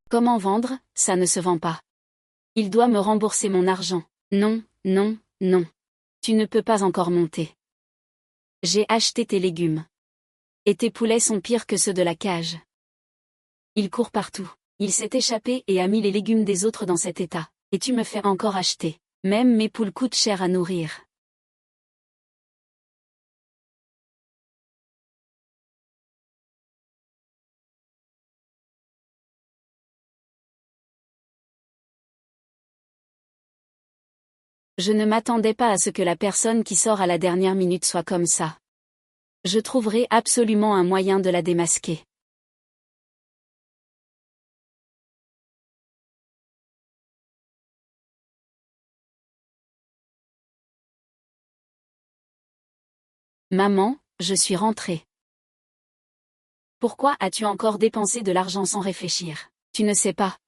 Comment vendre, ça ne se vend pas. Il doit me rembourser mon argent. Non, non, non. Tu ne peux pas encore monter. J'ai acheté tes légumes. Et tes poulets sont pires que ceux de la cage. Il court partout. Il s'est échappé et a mis les légumes des autres dans cet état. Et tu me fais encore acheter. Même mes poules coûtent cher à nourrir. Je ne m'attendais pas à ce que la personne qui sort à la dernière minute soit comme ça. Je trouverai absolument un moyen de la démasquer. Maman, je suis rentrée. Pourquoi as-tu encore dépensé de l'argent sans réfléchir? Tu ne sais pas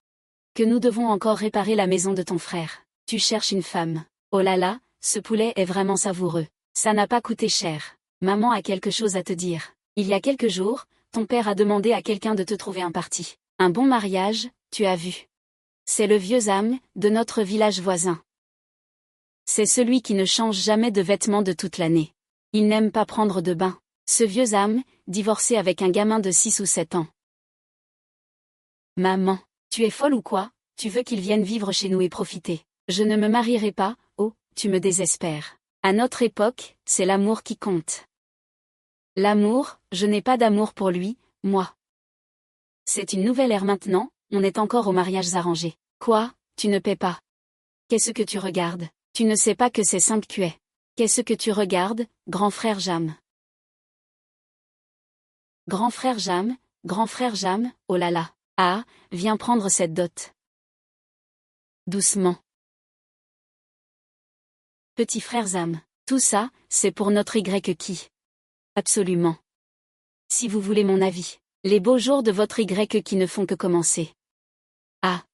que nous devons encore réparer la maison de ton frère. Tu cherches une femme. Oh là là, ce poulet est vraiment savoureux. Ça n'a pas coûté cher. Maman a quelque chose à te dire. Il y a quelques jours, ton père a demandé à quelqu'un de te trouver un parti. Un bon mariage, tu as vu. C'est le vieux Sam, de notre village voisin. C'est celui qui ne change jamais de vêtements de toute l'année. Il n'aime pas prendre de bain. Ce vieux Sam, divorcé avec un gamin de 6 ou 7 ans. Maman, tu es folle ou quoi? Tu veux qu'il vienne vivre chez nous et profiter? Je ne me marierai pas, oh, tu me désespères. À notre époque, c'est l'amour qui compte. L'amour, je n'ai pas d'amour pour lui, moi. C'est une nouvelle ère maintenant, on est encore aux mariages arrangés. Quoi, tu ne paies pas? Qu'est-ce que tu regardes? Tu ne sais pas que c'est 5 cuets. Qu'est-ce que tu regardes, grand frère Jam? Grand frère Jam, oh là là. Ah, viens prendre cette dot. Doucement. Petit frère Zam, tout ça, c'est pour notre Y qui. Absolument. Si vous voulez mon avis, les beaux jours de votre Y qui ne font que commencer. Ah.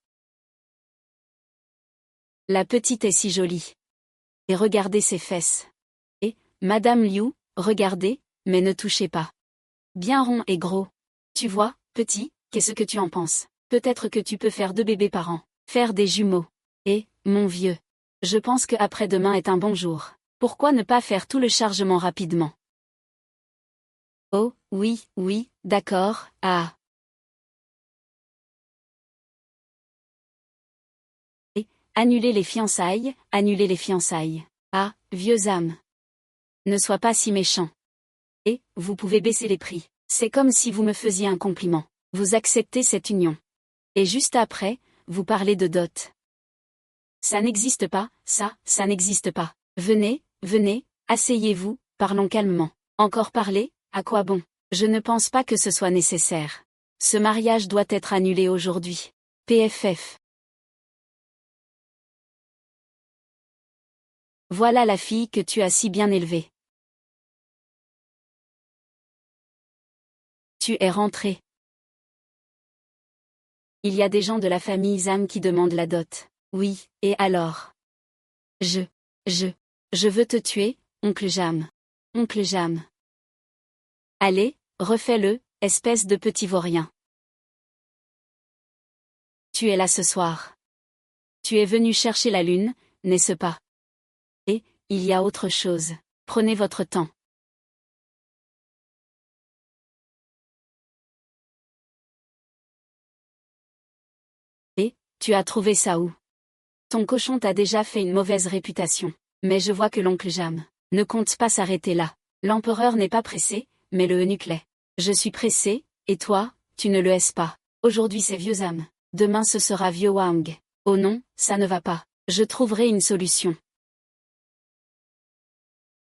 La petite est si jolie. Et regardez ses fesses. Et, Madame Liu, regardez, mais ne touchez pas. Bien rond et gros. Tu vois, petit, qu'est-ce que tu en penses? Peut-être que tu peux faire 2 bébés par an. Faire des jumeaux. Et, mon vieux. Je pense que après-demain est un bon jour. Pourquoi ne pas faire tout le chargement rapidement? Oh, oui, oui, d'accord, ah. Et, annuler les fiançailles, annuler les fiançailles. Ah, vieux âme. Ne sois pas si méchant. Et, vous pouvez baisser les prix. C'est comme si vous me faisiez un compliment. Vous acceptez cette union. Et juste après, vous parlez de dot. Ça n'existe pas, ça n'existe pas. Venez, venez, asseyez-vous, parlons calmement. Encore parler, à quoi bon? Je ne pense pas que ce soit nécessaire. Ce mariage doit être annulé aujourd'hui. PFF. Voilà la fille que tu as si bien élevée. Tu es rentré. Il y a des gens de la famille Zam qui demandent la dot. Oui, et alors? Je veux te tuer, oncle Jam. Oncle Jam. Allez, refais-le, espèce de petit vaurien. Tu es là ce soir. Tu es venu chercher la lune, n'est-ce pas? Et, il y a autre chose. Prenez votre temps. Et, tu as trouvé ça où? Ton cochon t'a déjà fait une mauvaise réputation. Mais je vois que l'oncle Jam ne compte pas s'arrêter là. L'empereur n'est pas pressé, mais le eunuque l'est. Je suis pressé, et toi, tu ne le es pas. Aujourd'hui c'est vieux Zam. Demain ce sera vieux Wang. Oh non, ça ne va pas. Je trouverai une solution.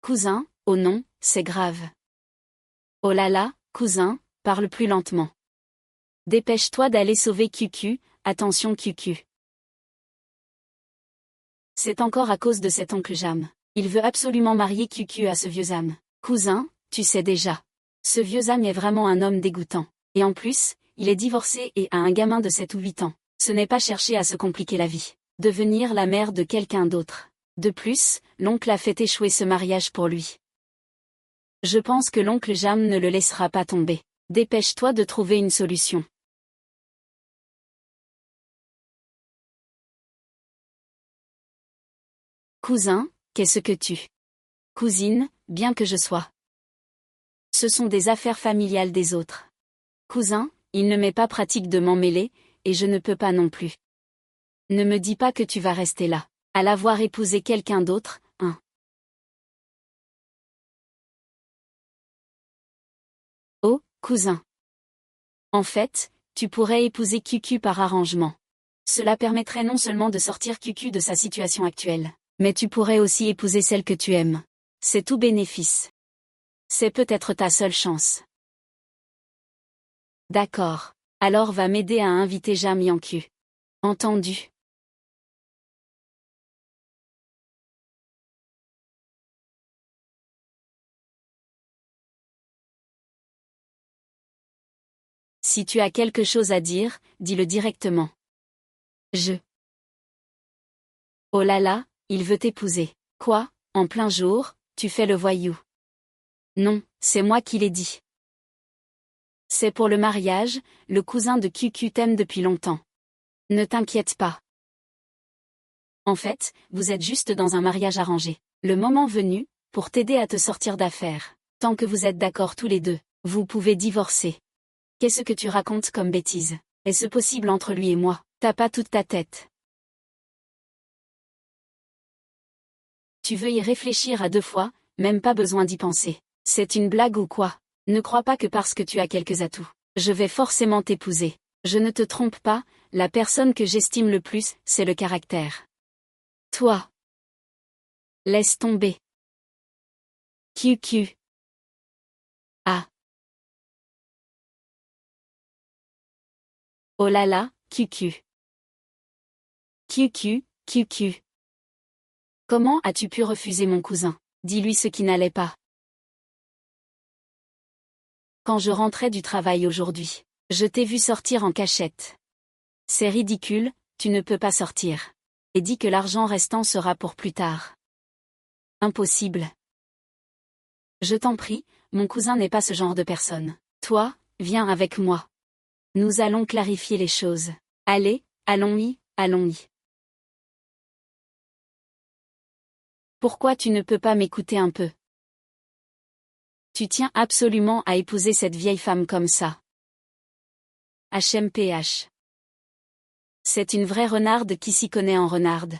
Cousin, oh non, c'est grave. Oh là là, cousin, parle plus lentement. Dépêche-toi d'aller sauver Cucu, attention Cucu. C'est encore à cause de cet oncle Jam. Il veut absolument marier Cucu à ce vieux Zam. Cousin, tu sais déjà. Ce vieux Zam est vraiment un homme dégoûtant. Et en plus, il est divorcé et a un gamin de 7 ou 8 ans. Ce n'est pas chercher à se compliquer la vie. Devenir la mère de quelqu'un d'autre. De plus, l'oncle a fait échouer ce mariage pour lui. Je pense que l'oncle Jam ne le laissera pas tomber. Dépêche-toi de trouver une solution. Cousin, qu'est-ce que tu? Cousine, bien que je sois. Ce sont des affaires familiales des autres. Cousin, il ne m'est pas pratique de m'en mêler, et je ne peux pas non plus. Ne me dis pas que tu vas rester là, à l'avoir épousé quelqu'un d'autre, hein. Oh, cousin. En fait, tu pourrais épouser Cucu par arrangement. Cela permettrait non seulement de sortir Cucu de sa situation actuelle, mais tu pourrais aussi épouser celle que tu aimes. C'est tout bénéfice. C'est peut-être ta seule chance. D'accord. Alors va m'aider à inviter Jam Yanku. Entendu. Si tu as quelque chose à dire, dis-le directement. Oh là là, il veut t'épouser. Quoi, en plein jour, tu fais le voyou? Non, c'est moi qui l'ai dit. C'est pour le mariage, le cousin de QQ t'aime depuis longtemps. Ne t'inquiète pas. En fait, vous êtes juste dans un mariage arrangé. Le moment venu, pour t'aider à te sortir d'affaires. Tant que vous êtes d'accord tous les deux, vous pouvez divorcer. Qu'est-ce que tu racontes comme bêtise? Est-ce possible entre lui et moi? T'as pas toute ta tête. Tu veux y réfléchir à 2 fois, même pas besoin d'y penser. C'est une blague ou quoi? Ne crois pas que parce que tu as quelques atouts, je vais forcément t'épouser. Je ne te trompe pas, la personne que j'estime le plus, c'est le caractère. Toi. Laisse tomber. QQ. Ah. Oh là là, QQ. QQ, QQ. Comment as-tu pu refuser mon cousin? Dis-lui ce qui n'allait pas. Quand je rentrais du travail aujourd'hui, je t'ai vu sortir en cachette. C'est ridicule, tu ne peux pas sortir. Et dis que l'argent restant sera pour plus tard. Impossible. Je t'en prie, mon cousin n'est pas ce genre de personne. Toi, viens avec moi. Nous allons clarifier les choses. Allez, allons-y, allons-y. Pourquoi tu ne peux pas m'écouter un peu? Tu tiens absolument à épouser cette vieille femme comme ça. HMPH. C'est une vraie renarde qui s'y connaît en renarde.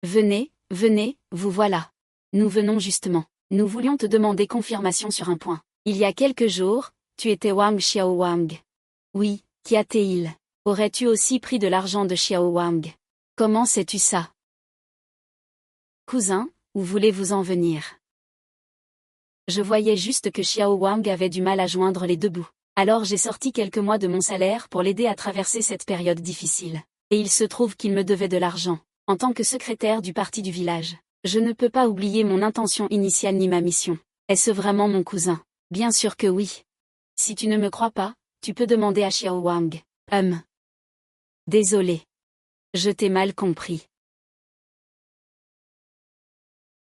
Venez, venez, vous voilà. Nous venons justement. Nous voulions te demander confirmation sur un point. Il y a quelques jours, tu étais Wang Xiao Wang. Oui, qu'y a-t-il? Aurais-tu aussi pris de l'argent de Xiao Wang? Comment sais-tu ça? Cousin, où voulez-vous en venir? Je voyais juste que Xiao Wang avait du mal à joindre les deux bouts. Alors j'ai sorti quelques mois de mon salaire pour l'aider à traverser cette période difficile. Et il se trouve qu'il me devait de l'argent. En tant que secrétaire du parti du village, je ne peux pas oublier mon intention initiale ni ma mission. Est-ce vraiment mon cousin? Bien sûr que oui. Si tu ne me crois pas, tu peux demander à Xiao Wang. Désolé. Je t'ai mal compris.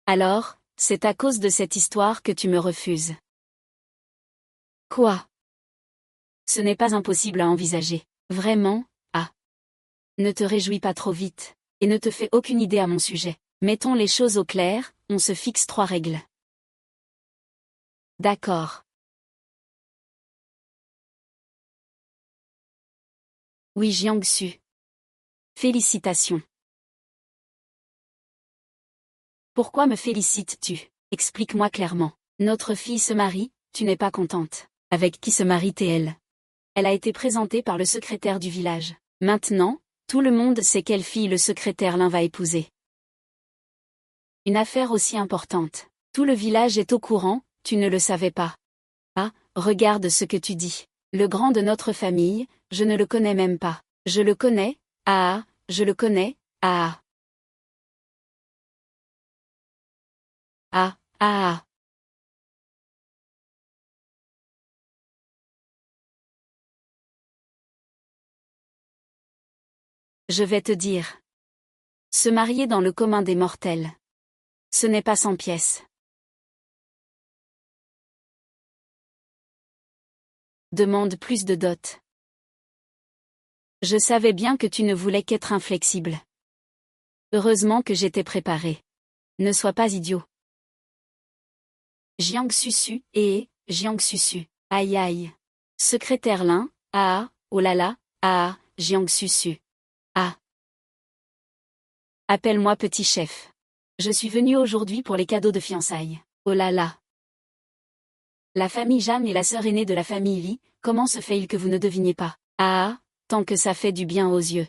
Alors, c'est à cause de cette histoire que tu me refuses. Quoi? Ce n'est pas impossible à envisager. Vraiment, ah. Ne te réjouis pas trop vite, et ne te fais aucune idée à mon sujet. Mettons les choses au clair, on se fixe 3 règles. D'accord. Oui, Jiangsu. Félicitations. Pourquoi me félicites-tu? Explique-moi clairement. Notre fille se marie, tu n'es pas contente. Avec qui se marie-t-elle? Elle a été présentée par le secrétaire du village. Maintenant, tout le monde sait quelle fille le secrétaire l'un va épouser. Une affaire aussi importante. Tout le village est au courant, tu ne le savais pas. Ah, regarde ce que tu dis. Le grand de notre famille, je ne le connais même pas. Je le connais, ah, je le connais, ah. Ah, ah, ah. Je vais te dire. Se marier dans le commun des mortels. Ce n'est pas 100 pièces. Demande plus de dot. Je savais bien que tu ne voulais qu'être inflexible. Heureusement que j'étais préparée. Ne sois pas idiot. Jiang Susu, Jiang Susu. Aïe aïe. Secrétaire Lin, oh là là, Jiang Susu. Ah. Appelle-moi petit chef. Je suis venu aujourd'hui pour les cadeaux de fiançailles. Oh là là. La famille Jeanne est la sœur aînée de la famille Li, comment se fait-il que vous ne deviniez pas? Tant que ça fait du bien aux yeux.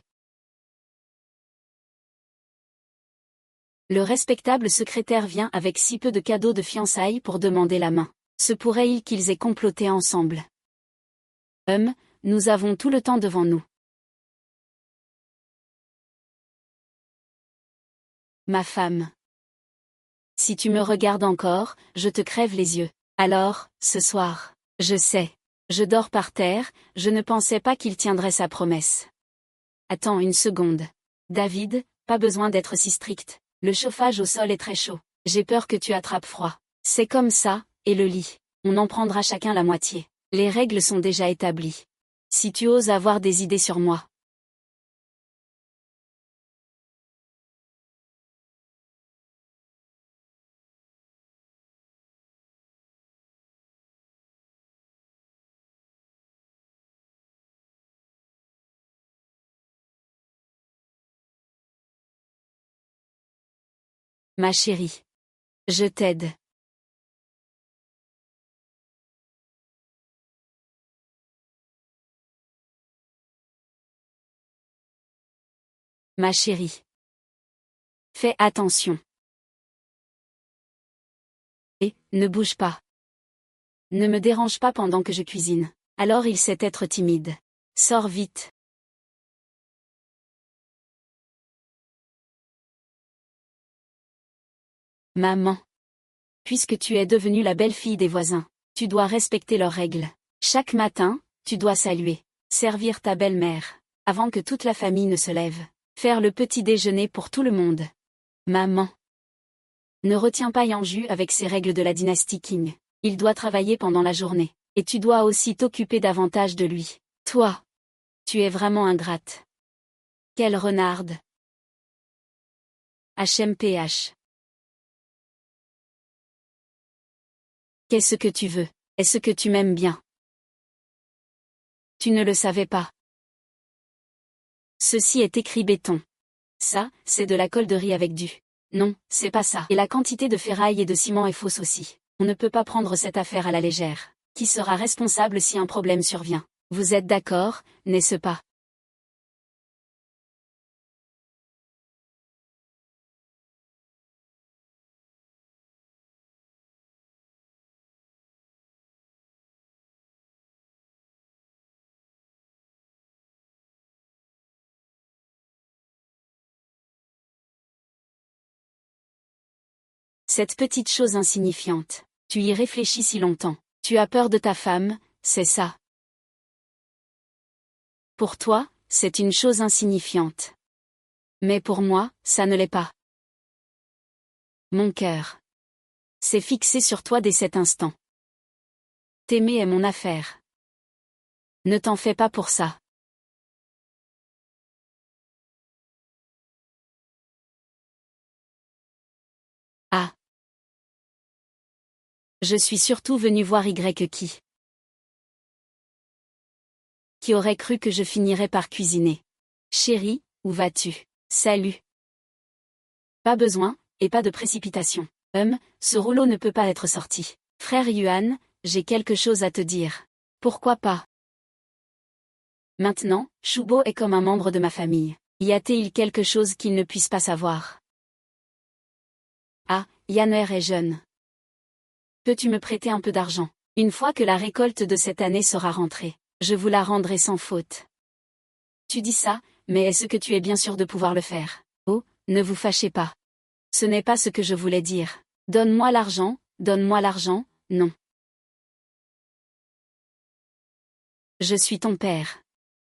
Le respectable secrétaire vient avec si peu de cadeaux de fiançailles pour demander la main. Se pourrait-il qu'ils aient comploté ensemble? Nous avons tout le temps devant nous. Ma femme. Si tu me regardes encore, je te crève les yeux. Alors, ce soir, je sais. Je dors par terre, je ne pensais pas qu'il tiendrait sa promesse. Attends une seconde. David, pas besoin d'être si strict. Le chauffage au sol est très chaud. J'ai peur que tu attrapes froid. C'est comme ça, et le lit. On en prendra chacun la moitié. Les règles sont déjà établies. Si tu oses avoir des idées sur moi. Ma chérie. Je t'aide. Ma chérie. Fais attention. Et, ne bouge pas. Ne me dérange pas pendant que je cuisine. Alors il sait être timide. Sors vite. Maman. Puisque tu es devenue la belle-fille des voisins, tu dois respecter leurs règles. Chaque matin, tu dois saluer, servir ta belle-mère, avant que toute la famille ne se lève, faire le petit déjeuner pour tout le monde. Maman. Ne retiens pas Yanju avec ses règles de la dynastie Qing. Il doit travailler pendant la journée, et tu dois aussi t'occuper davantage de lui. Toi. Tu es vraiment ingrate. Quelle renarde. HMPH. Qu'est-ce que tu veux? Est-ce que tu m'aimes bien? Tu ne le savais pas. Ceci est écrit béton. Ça, c'est de la colle de riz avec du. Non, c'est pas ça. Et la quantité de ferraille et de ciment est fausse aussi. On ne peut pas prendre cette affaire à la légère. Qui sera responsable si un problème survient? Vous êtes d'accord, n'est-ce pas? Cette petite chose insignifiante. Tu y réfléchis si longtemps. Tu as peur de ta femme, c'est ça. Pour toi, c'est une chose insignifiante. Mais pour moi, ça ne l'est pas. Mon cœur s'est fixé sur toi dès cet instant. T'aimer est mon affaire. Ne t'en fais pas pour ça. Ah. Je suis surtout venu voir Y qui. Qui aurait cru que je finirais par cuisiner? Chérie, où vas-tu? Salut. Pas besoin, et pas de précipitation. Ce rouleau ne peut pas être sorti. Frère Yuan, j'ai quelque chose à te dire. Pourquoi pas? Maintenant, Shubo est comme un membre de ma famille. Y a-t-il quelque chose qu'il ne puisse pas savoir? Yanner est jeune. Peux-tu me prêter un peu d'argent? Une fois que la récolte de cette année sera rentrée, je vous la rendrai sans faute. Tu dis ça, mais est-ce que tu es bien sûr de pouvoir le faire? Oh, ne vous fâchez pas. Ce n'est pas ce que je voulais dire. Donne-moi l'argent, non. Je suis ton père.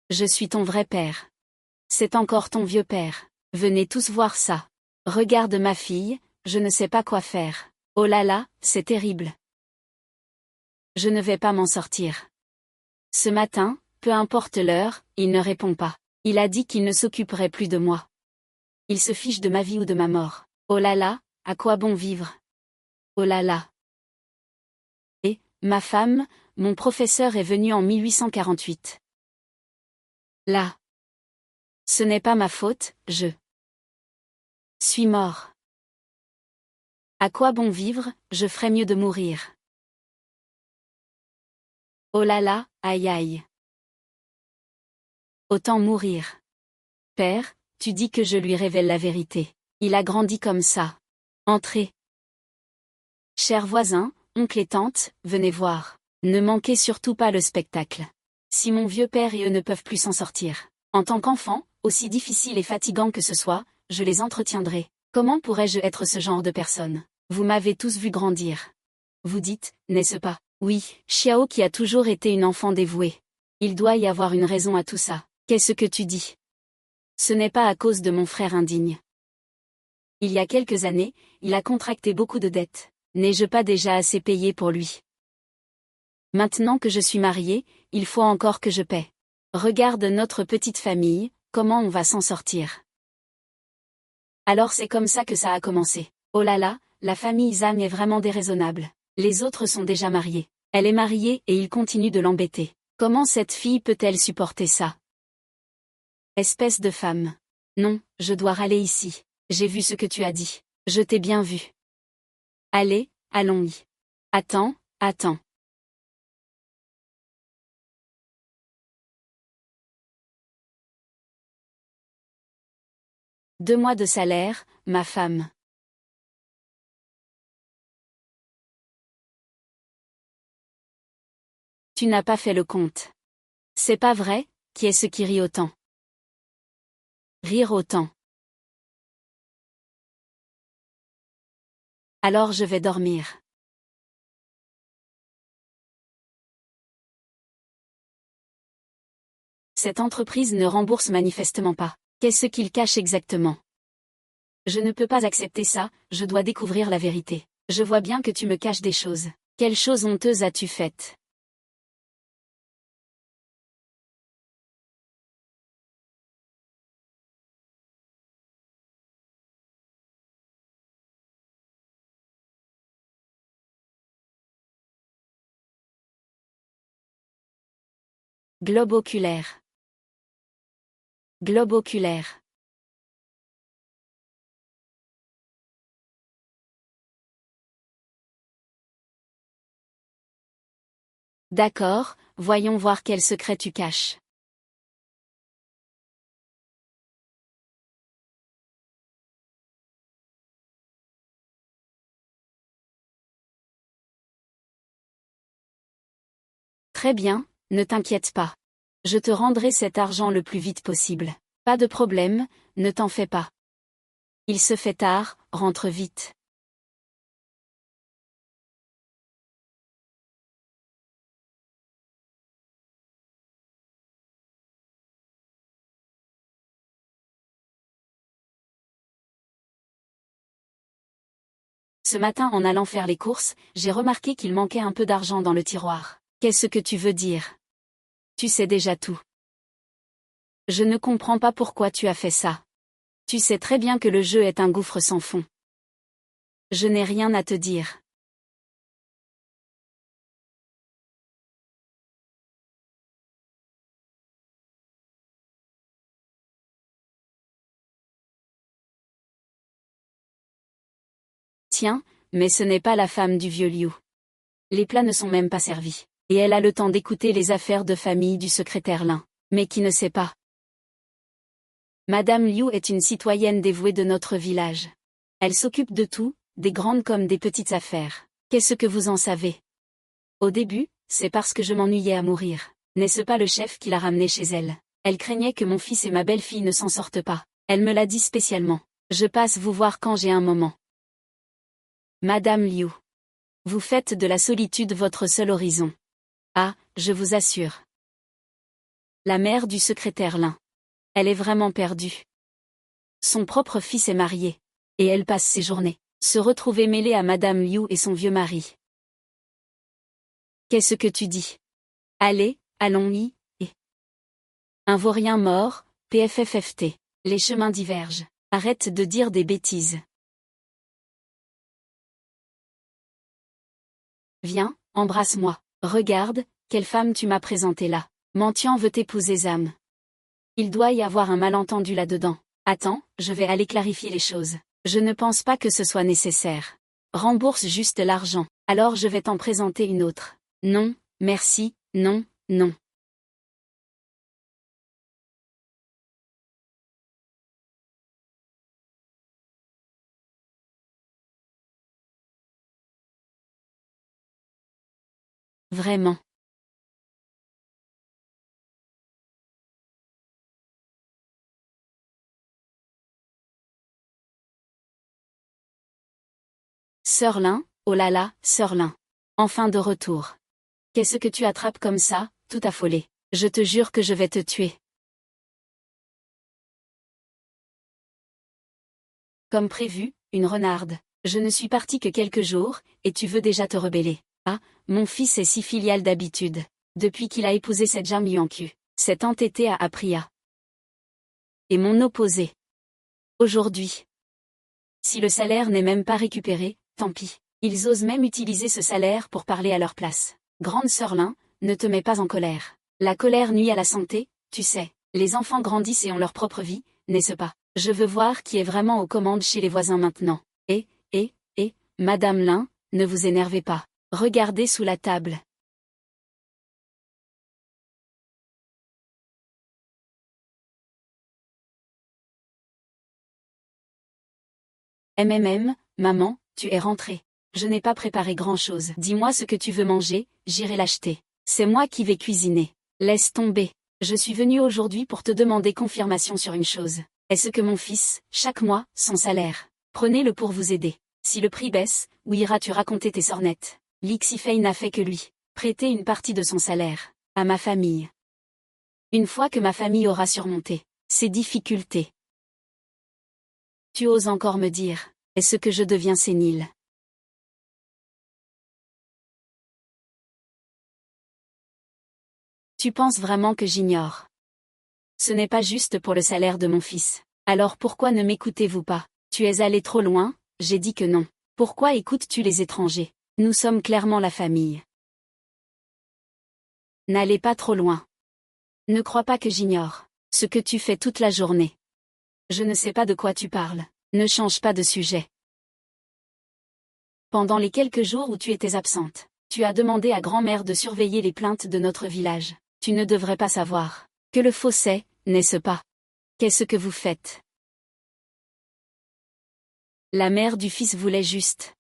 Je suis ton vrai père. C'est encore ton vieux père. Venez tous voir ça. Regarde ma fille, je ne sais pas quoi faire. Oh là là, c'est terrible. Je ne vais pas m'en sortir. Ce matin, peu importe l'heure, il ne répond pas. Il a dit qu'il ne s'occuperait plus de moi. Il se fiche de ma vie ou de ma mort. Oh là là, à quoi bon vivre? Oh là là. Et, ma femme, mon professeur est venu en 1848. Là. Ce n'est pas ma faute, je suis mort. À quoi bon vivre, je ferais mieux de mourir. Oh là là, aïe aïe. Autant mourir. Père, tu dis que je lui révèle la vérité. Il a grandi comme ça. Entrez. Chers voisins, oncles et tantes, venez voir. Ne manquez surtout pas le spectacle. Si mon vieux père et eux ne peuvent plus s'en sortir. En tant qu'enfant, aussi difficile et fatigant que ce soit, je les entretiendrai. Comment pourrais-je être ce genre de personne? Vous m'avez tous vu grandir. Vous dites, n'est-ce pas? Oui, Xiao qui a toujours été une enfant dévouée. Il doit y avoir une raison à tout ça. Qu'est-ce que tu dis? Ce n'est pas à cause de mon frère indigne. Il y a quelques années, il a contracté beaucoup de dettes. N'ai-je pas déjà assez payé pour lui? Maintenant que je suis mariée, il faut encore que je paie. Regarde notre petite famille, comment on va s'en sortir? Alors c'est comme ça que ça a commencé. Oh là là, la famille Zhang est vraiment déraisonnable. Les autres sont déjà mariés. Elle est mariée et il continue de l'embêter. Comment cette fille peut-elle supporter ça? Espèce de femme. Non, je dois râler ici. J'ai vu ce que tu as dit. Je t'ai bien vu. Allez, allons-y. Attends, attends. Deux mois de salaire, ma femme. Tu n'as pas fait le compte. C'est pas vrai, qui est-ce qui rit autant? Rire autant. Alors je vais dormir. Cette entreprise ne rembourse manifestement pas. Qu'est-ce qu'il cache exactement? Je ne peux pas accepter ça, je dois découvrir la vérité. Je vois bien que tu me caches des choses. Quelle chose honteuse as-tu faite? Globe oculaire. Globe oculaire. D'accord, voyons voir quel secret tu caches. Très bien, ne t'inquiète pas. Je te rendrai cet argent le plus vite possible. Pas de problème, ne t'en fais pas. Il se fait tard, rentre vite. Ce matin en allant faire les courses, j'ai remarqué qu'il manquait un peu d'argent dans le tiroir. Qu'est-ce que tu veux dire? Tu sais déjà tout. Je ne comprends pas pourquoi tu as fait ça. Tu sais très bien que le jeu est un gouffre sans fond. Je n'ai rien à te dire. Tiens, mais ce n'est pas la femme du vieux Liu. Les plats ne sont même pas servis. Et elle a le temps d'écouter les affaires de famille du secrétaire Lin. Mais qui ne sait pas? Madame Liu est une citoyenne dévouée de notre village. Elle s'occupe de tout, des grandes comme des petites affaires. Qu'est-ce que vous en savez? Au début, c'est parce que je m'ennuyais à mourir. N'est-ce pas le chef qui l'a ramenée chez elle? Elle craignait que mon fils et ma belle-fille ne s'en sortent pas. Elle me l'a dit spécialement. Je passe vous voir quand j'ai un moment. Madame Liu. Vous faites de la solitude votre seul horizon. Ah, je vous assure. La mère du secrétaire Lin. Elle est vraiment perdue. Son propre fils est marié. Et elle passe ses journées, se retrouver mêlée à Madame Liu et son vieux mari. Qu'est-ce que tu dis? Allez, allons-y, et... Un vaurien mort, PFFFT. Les chemins divergent. Arrête de dire des bêtises. Viens, embrasse-moi. Regarde, quelle femme tu m'as présentée là. Mendiant veut t'épouser Zam. Il doit y avoir un malentendu là-dedans. Attends, je vais aller clarifier les choses. Je ne pense pas que ce soit nécessaire. Rembourse juste l'argent, alors je vais t'en présenter une autre. Non, merci, non, non. Vraiment. Sœur Lin, oh là là, Sœur Lin. Enfin de retour. Qu'est-ce que tu attrapes comme ça, tout affolé? Je te jure que je vais te tuer. Comme prévu, une renarde. Je ne suis partie que quelques jours, et tu veux déjà te rebeller. Ah, mon fils est si filial d'habitude. Depuis qu'il a épousé cette Jam Yanku, cet entêté a appris à. Et mon opposé. Aujourd'hui. Si le salaire n'est même pas récupéré, tant pis. Ils osent même utiliser ce salaire pour parler à leur place. Grande sœur Lin, ne te mets pas en colère. La colère nuit à la santé, tu sais. Les enfants grandissent et ont leur propre vie, n'est-ce pas? Je veux voir qui est vraiment aux commandes chez les voisins maintenant. Madame Lin, ne vous énervez pas. Regardez sous la table. Maman, tu es rentrée. Je n'ai pas préparé grand-chose. Dis-moi ce que tu veux manger, j'irai l'acheter. C'est moi qui vais cuisiner. Laisse tomber. Je suis venue aujourd'hui pour te demander confirmation sur une chose. Est-ce que mon fils, chaque mois, son salaire, prenez-le pour vous aider. Si le prix baisse, où iras-tu raconter tes sornettes? Lixifei n'a fait que lui prêter une partie de son salaire à ma famille. Une fois que ma famille aura surmonté ces difficultés, tu oses encore me dire, est-ce que je deviens sénile? Tu penses vraiment que j'ignore? Ce n'est pas juste pour le salaire de mon fils. Alors pourquoi ne m'écoutez-vous pas? Tu es allé trop loin, j'ai dit que non. Pourquoi écoutes-tu les étrangers? Nous sommes clairement la famille. N'allez pas trop loin. Ne crois pas que j'ignore ce que tu fais toute la journée. Je ne sais pas de quoi tu parles. Ne change pas de sujet. Pendant les quelques jours où tu étais absente, tu as demandé à grand-mère de surveiller les plaintes de notre village. Tu ne devrais pas savoir que le faux c'est, n'est-ce pas? Qu'est-ce que vous faites? La mère du fils voulait juste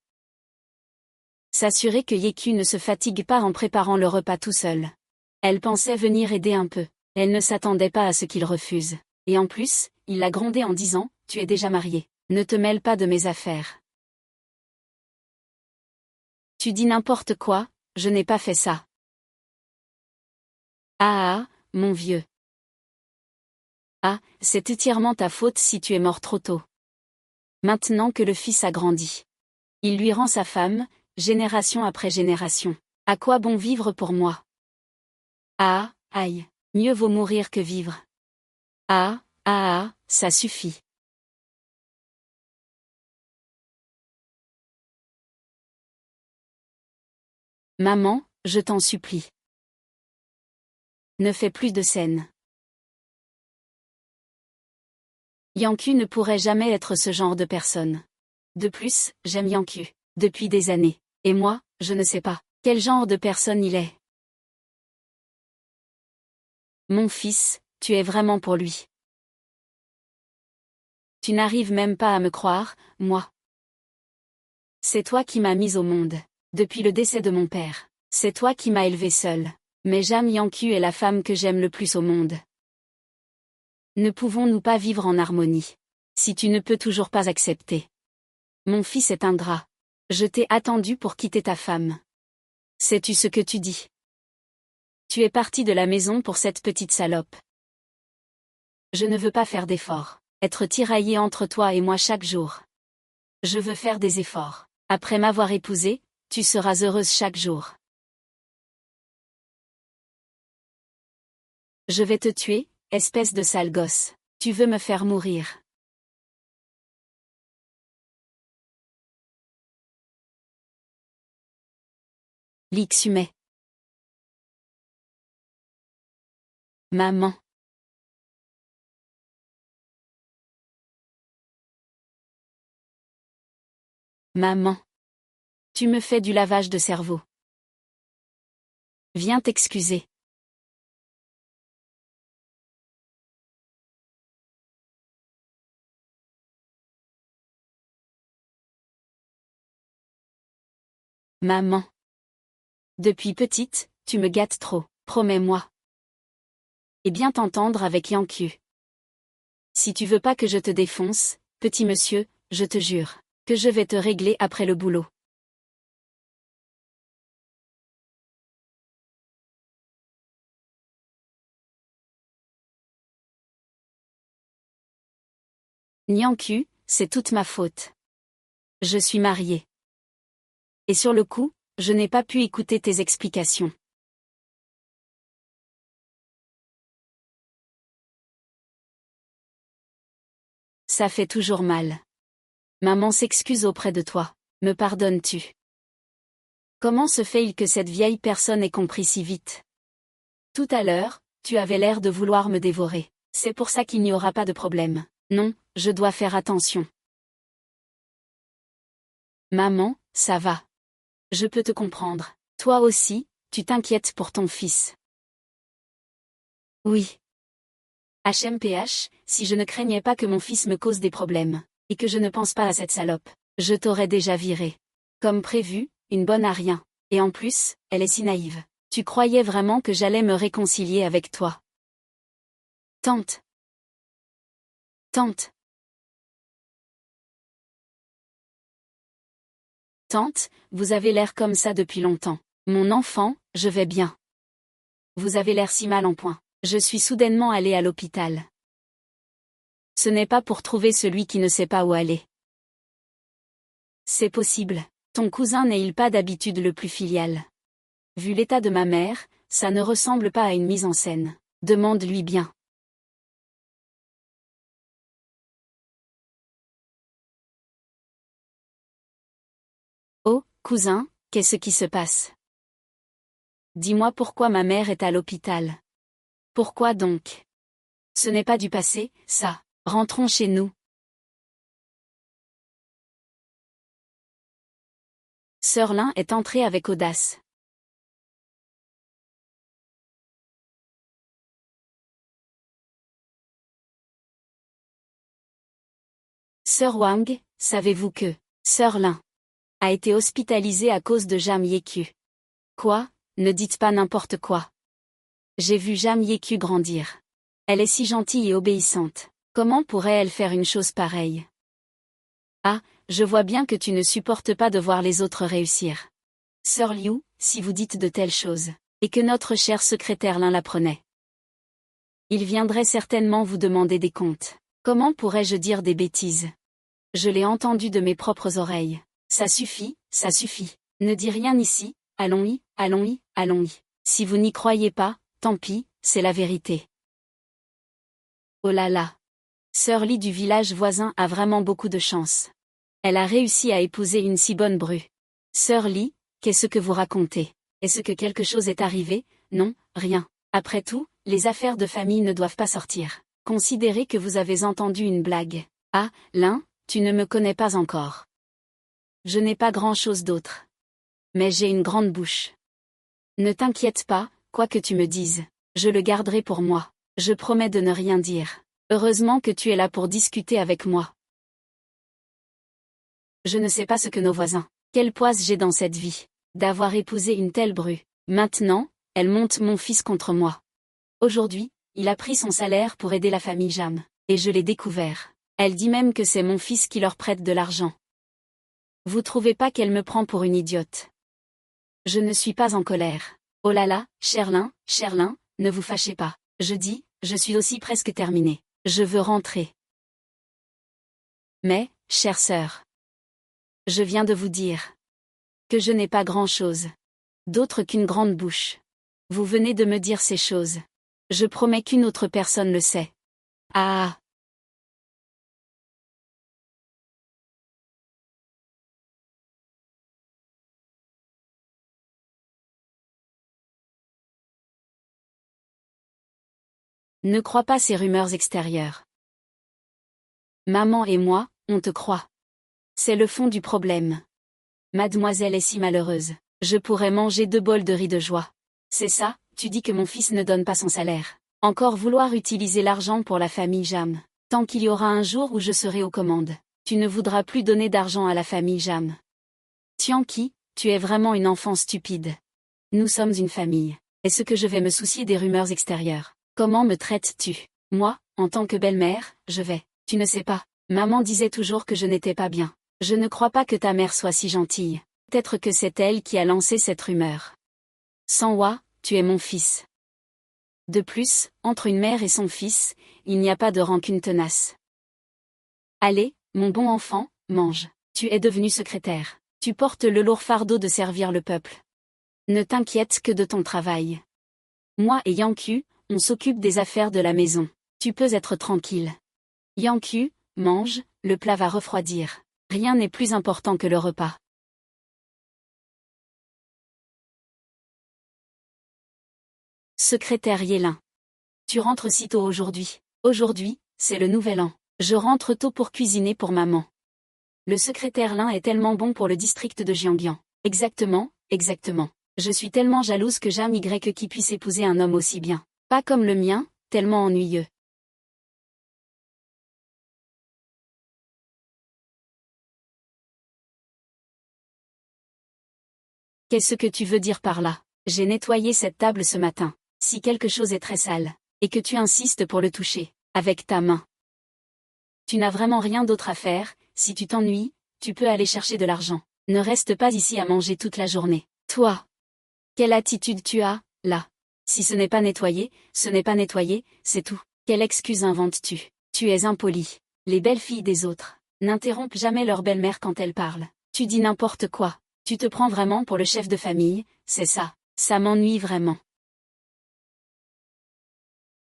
s'assurer que Yeku ne se fatigue pas en préparant le repas tout seul. Elle pensait venir aider un peu. Elle ne s'attendait pas à ce qu'il refuse. Et en plus, il l'a grondé en disant, tu es déjà marié. Ne te mêle pas de mes affaires. Tu dis n'importe quoi, je n'ai pas fait ça. Ah, mon vieux. Ah, c'est entièrement ta faute si tu es mort trop tôt. Maintenant que le fils a grandi. Il lui rend sa femme, génération après génération. À quoi bon vivre pour moi? Ah, aïe. Mieux vaut mourir que vivre. Ça suffit. Maman, je t'en supplie. Ne fais plus de scènes. Yanku ne pourrait jamais être ce genre de personne. De plus, j'aime Yanku, depuis des années. Et moi, je ne sais pas quel genre de personne il est. Mon fils, tu es vraiment pour lui. Tu n'arrives même pas à me croire, moi. C'est toi qui m'as mise au monde. Depuis le décès de mon père. C'est toi qui m'as élevée seule. Mais Jam Yanku est la femme que j'aime le plus au monde. Ne pouvons-nous pas vivre en harmonie? Si tu ne peux toujours pas accepter. Mon fils est ingrat. Je t'ai attendu pour quitter ta femme. Sais-tu ce que tu dis? Tu es parti de la maison pour cette petite salope. Je ne veux pas faire d'efforts. Être tiraillé entre toi et moi chaque jour. Je veux faire des efforts. Après m'avoir épousée, tu seras heureuse chaque jour. Je vais te tuer, espèce de sale gosse. Tu veux me faire mourir. L'Ixumet. Maman. Maman. Tu me fais du lavage de cerveau. Viens t'excuser. Maman. Depuis petite, tu me gâtes trop, promets-moi. Et bien t'entendre avec Yanku. Si tu veux pas que je te défonce, petit monsieur, je te jure, que je vais te régler après le boulot. Nyanku, c'est toute ma faute. Je suis mariée. Et sur le coup, je n'ai pas pu écouter tes explications. Ça fait toujours mal. Maman s'excuse auprès de toi. Me pardonnes-tu? Comment se fait-il que cette vieille personne ait compris si vite? Tout à l'heure, tu avais l'air de vouloir me dévorer. C'est pour ça qu'il n'y aura pas de problème. Non, je dois faire attention. Maman, ça va. Je peux te comprendre. Toi aussi, tu t'inquiètes pour ton fils. Oui. HMPH, si je ne craignais pas que mon fils me cause des problèmes, et que je ne pense pas à cette salope, je t'aurais déjà viré. Comme prévu, une bonne à rien. Et en plus, elle est si naïve. Tu croyais vraiment que j'allais me réconcilier avec toi? Tante. Tante. Tante, vous avez l'air comme ça depuis longtemps. Mon enfant, je vais bien. Vous avez l'air si mal en point. Je suis soudainement allée à l'hôpital. Ce n'est pas pour trouver celui qui ne sait pas où aller. C'est possible. Ton cousin n'est-il pas d'habitude le plus filial? Vu l'état de ma mère, ça ne ressemble pas à une mise en scène. Demande-lui bien. Oh, cousin, qu'est-ce qui se passe? Dis-moi pourquoi ma mère est à l'hôpital. Pourquoi donc? Ce n'est pas du passé, ça. Rentrons chez nous. Sœur Lin est entrée avec audace. Sœur Wang, savez-vous que Sœur Lin a été hospitalisée à cause de Jam Yeku? Quoi? Ne dites pas n'importe quoi. J'ai vu Jam Yeku grandir. Elle est si gentille et obéissante. Comment pourrait-elle faire une chose pareille? Ah, je vois bien que tu ne supportes pas de voir les autres réussir. Sœur Liu, si vous dites de telles choses, et que notre cher secrétaire Lin l'apprenait, il viendrait certainement vous demander des comptes. Comment pourrais-je dire des bêtises? Je l'ai entendu de mes propres oreilles. Ça suffit, ça suffit. Ne dis rien ici, allons-y, allons-y, allons-y. Si vous n'y croyez pas, tant pis, c'est la vérité. Oh là là. Sœur Li du village voisin a vraiment beaucoup de chance. Elle a réussi à épouser une si bonne bru. Sœur Li, qu'est-ce que vous racontez? Est-ce que quelque chose est arrivé? Non, rien. Après tout, les affaires de famille ne doivent pas sortir. Considérez que vous avez entendu une blague. Ah, Lin, tu ne me connais pas encore. Je n'ai pas grand-chose d'autre. Mais j'ai une grande bouche. Ne t'inquiète pas, quoi que tu me dises, je le garderai pour moi. Je promets de ne rien dire. Heureusement que tu es là pour discuter avec moi. Je ne sais pas ce que nos voisins. Quelle poisse j'ai dans cette vie. D'avoir épousé une telle bru. Maintenant, elle monte mon fils contre moi. Aujourd'hui, il a pris son salaire pour aider la famille Jam. Et je l'ai découvert. Elle dit même que c'est mon fils qui leur prête de l'argent. Vous trouvez pas qu'elle me prend pour une idiote? Je ne suis pas en colère. Oh là là, Cherlin, ne vous fâchez pas. Je dis, je suis aussi presque terminée. Je veux rentrer. Mais, chère sœur, je viens de vous dire que je n'ai pas grand-chose d'autre qu'une grande bouche. Vous venez de me dire ces choses. Je promets qu'une autre personne le sait. Ah, Ne crois pas ces rumeurs extérieures. Maman et moi, on te croit. C'est le fond du problème. Mademoiselle est si malheureuse. Je pourrais manger 2 bols de riz de joie. C'est ça, tu dis que mon fils ne donne pas son salaire. Encore vouloir utiliser l'argent pour la famille Jam. Tant qu'il y aura un jour où je serai aux commandes, tu ne voudras plus donner d'argent à la famille Jam. Tianqi, tu es vraiment une enfant stupide. Nous sommes une famille. Est-ce que je vais me soucier des rumeurs extérieures? Comment me traites-tu? Moi, en tant que belle-mère, je vais. Tu ne sais pas. Maman disait toujours que je n'étais pas bien. Je ne crois pas que ta mère soit si gentille. Peut-être que c'est elle qui a lancé cette rumeur. Sanhua, tu es mon fils. De plus, entre une mère et son fils, il n'y a pas de rancune tenace. Allez, mon bon enfant, mange. Tu es devenu secrétaire. Tu portes le lourd fardeau de servir le peuple. Ne t'inquiète que de ton travail. Moi et Yanqu, on s'occupe des affaires de la maison. Tu peux être tranquille. Yanqu, mange, le plat va refroidir. Rien n'est plus important que le repas. Secrétaire Yélin. Tu rentres si tôt aujourd'hui. Aujourd'hui, c'est le nouvel an. Je rentre tôt pour cuisiner pour maman. Le secrétaire Lin est tellement bon pour le district de Jiangyan. Exactement, exactement. Je suis tellement jalouse que Jam Y qui puisse épouser un homme aussi bien. Pas comme le mien, tellement ennuyeux. Qu'est-ce que tu veux dire par là? J'ai nettoyé cette table ce matin. Si quelque chose est très sale, et que tu insistes pour le toucher, avec ta main. Tu n'as vraiment rien d'autre à faire, si tu t'ennuies, tu peux aller chercher de l'argent. Ne reste pas ici à manger toute la journée. Toi! Quelle attitude tu as, là? Si ce n'est pas nettoyé, ce n'est pas nettoyé, c'est tout. Quelle excuse inventes-tu? Tu es impoli. Les belles filles des autres n'interrompent jamais leur belle-mère quand elles parlent. Tu dis n'importe quoi. Tu te prends vraiment pour le chef de famille, c'est ça. Ça m'ennuie vraiment.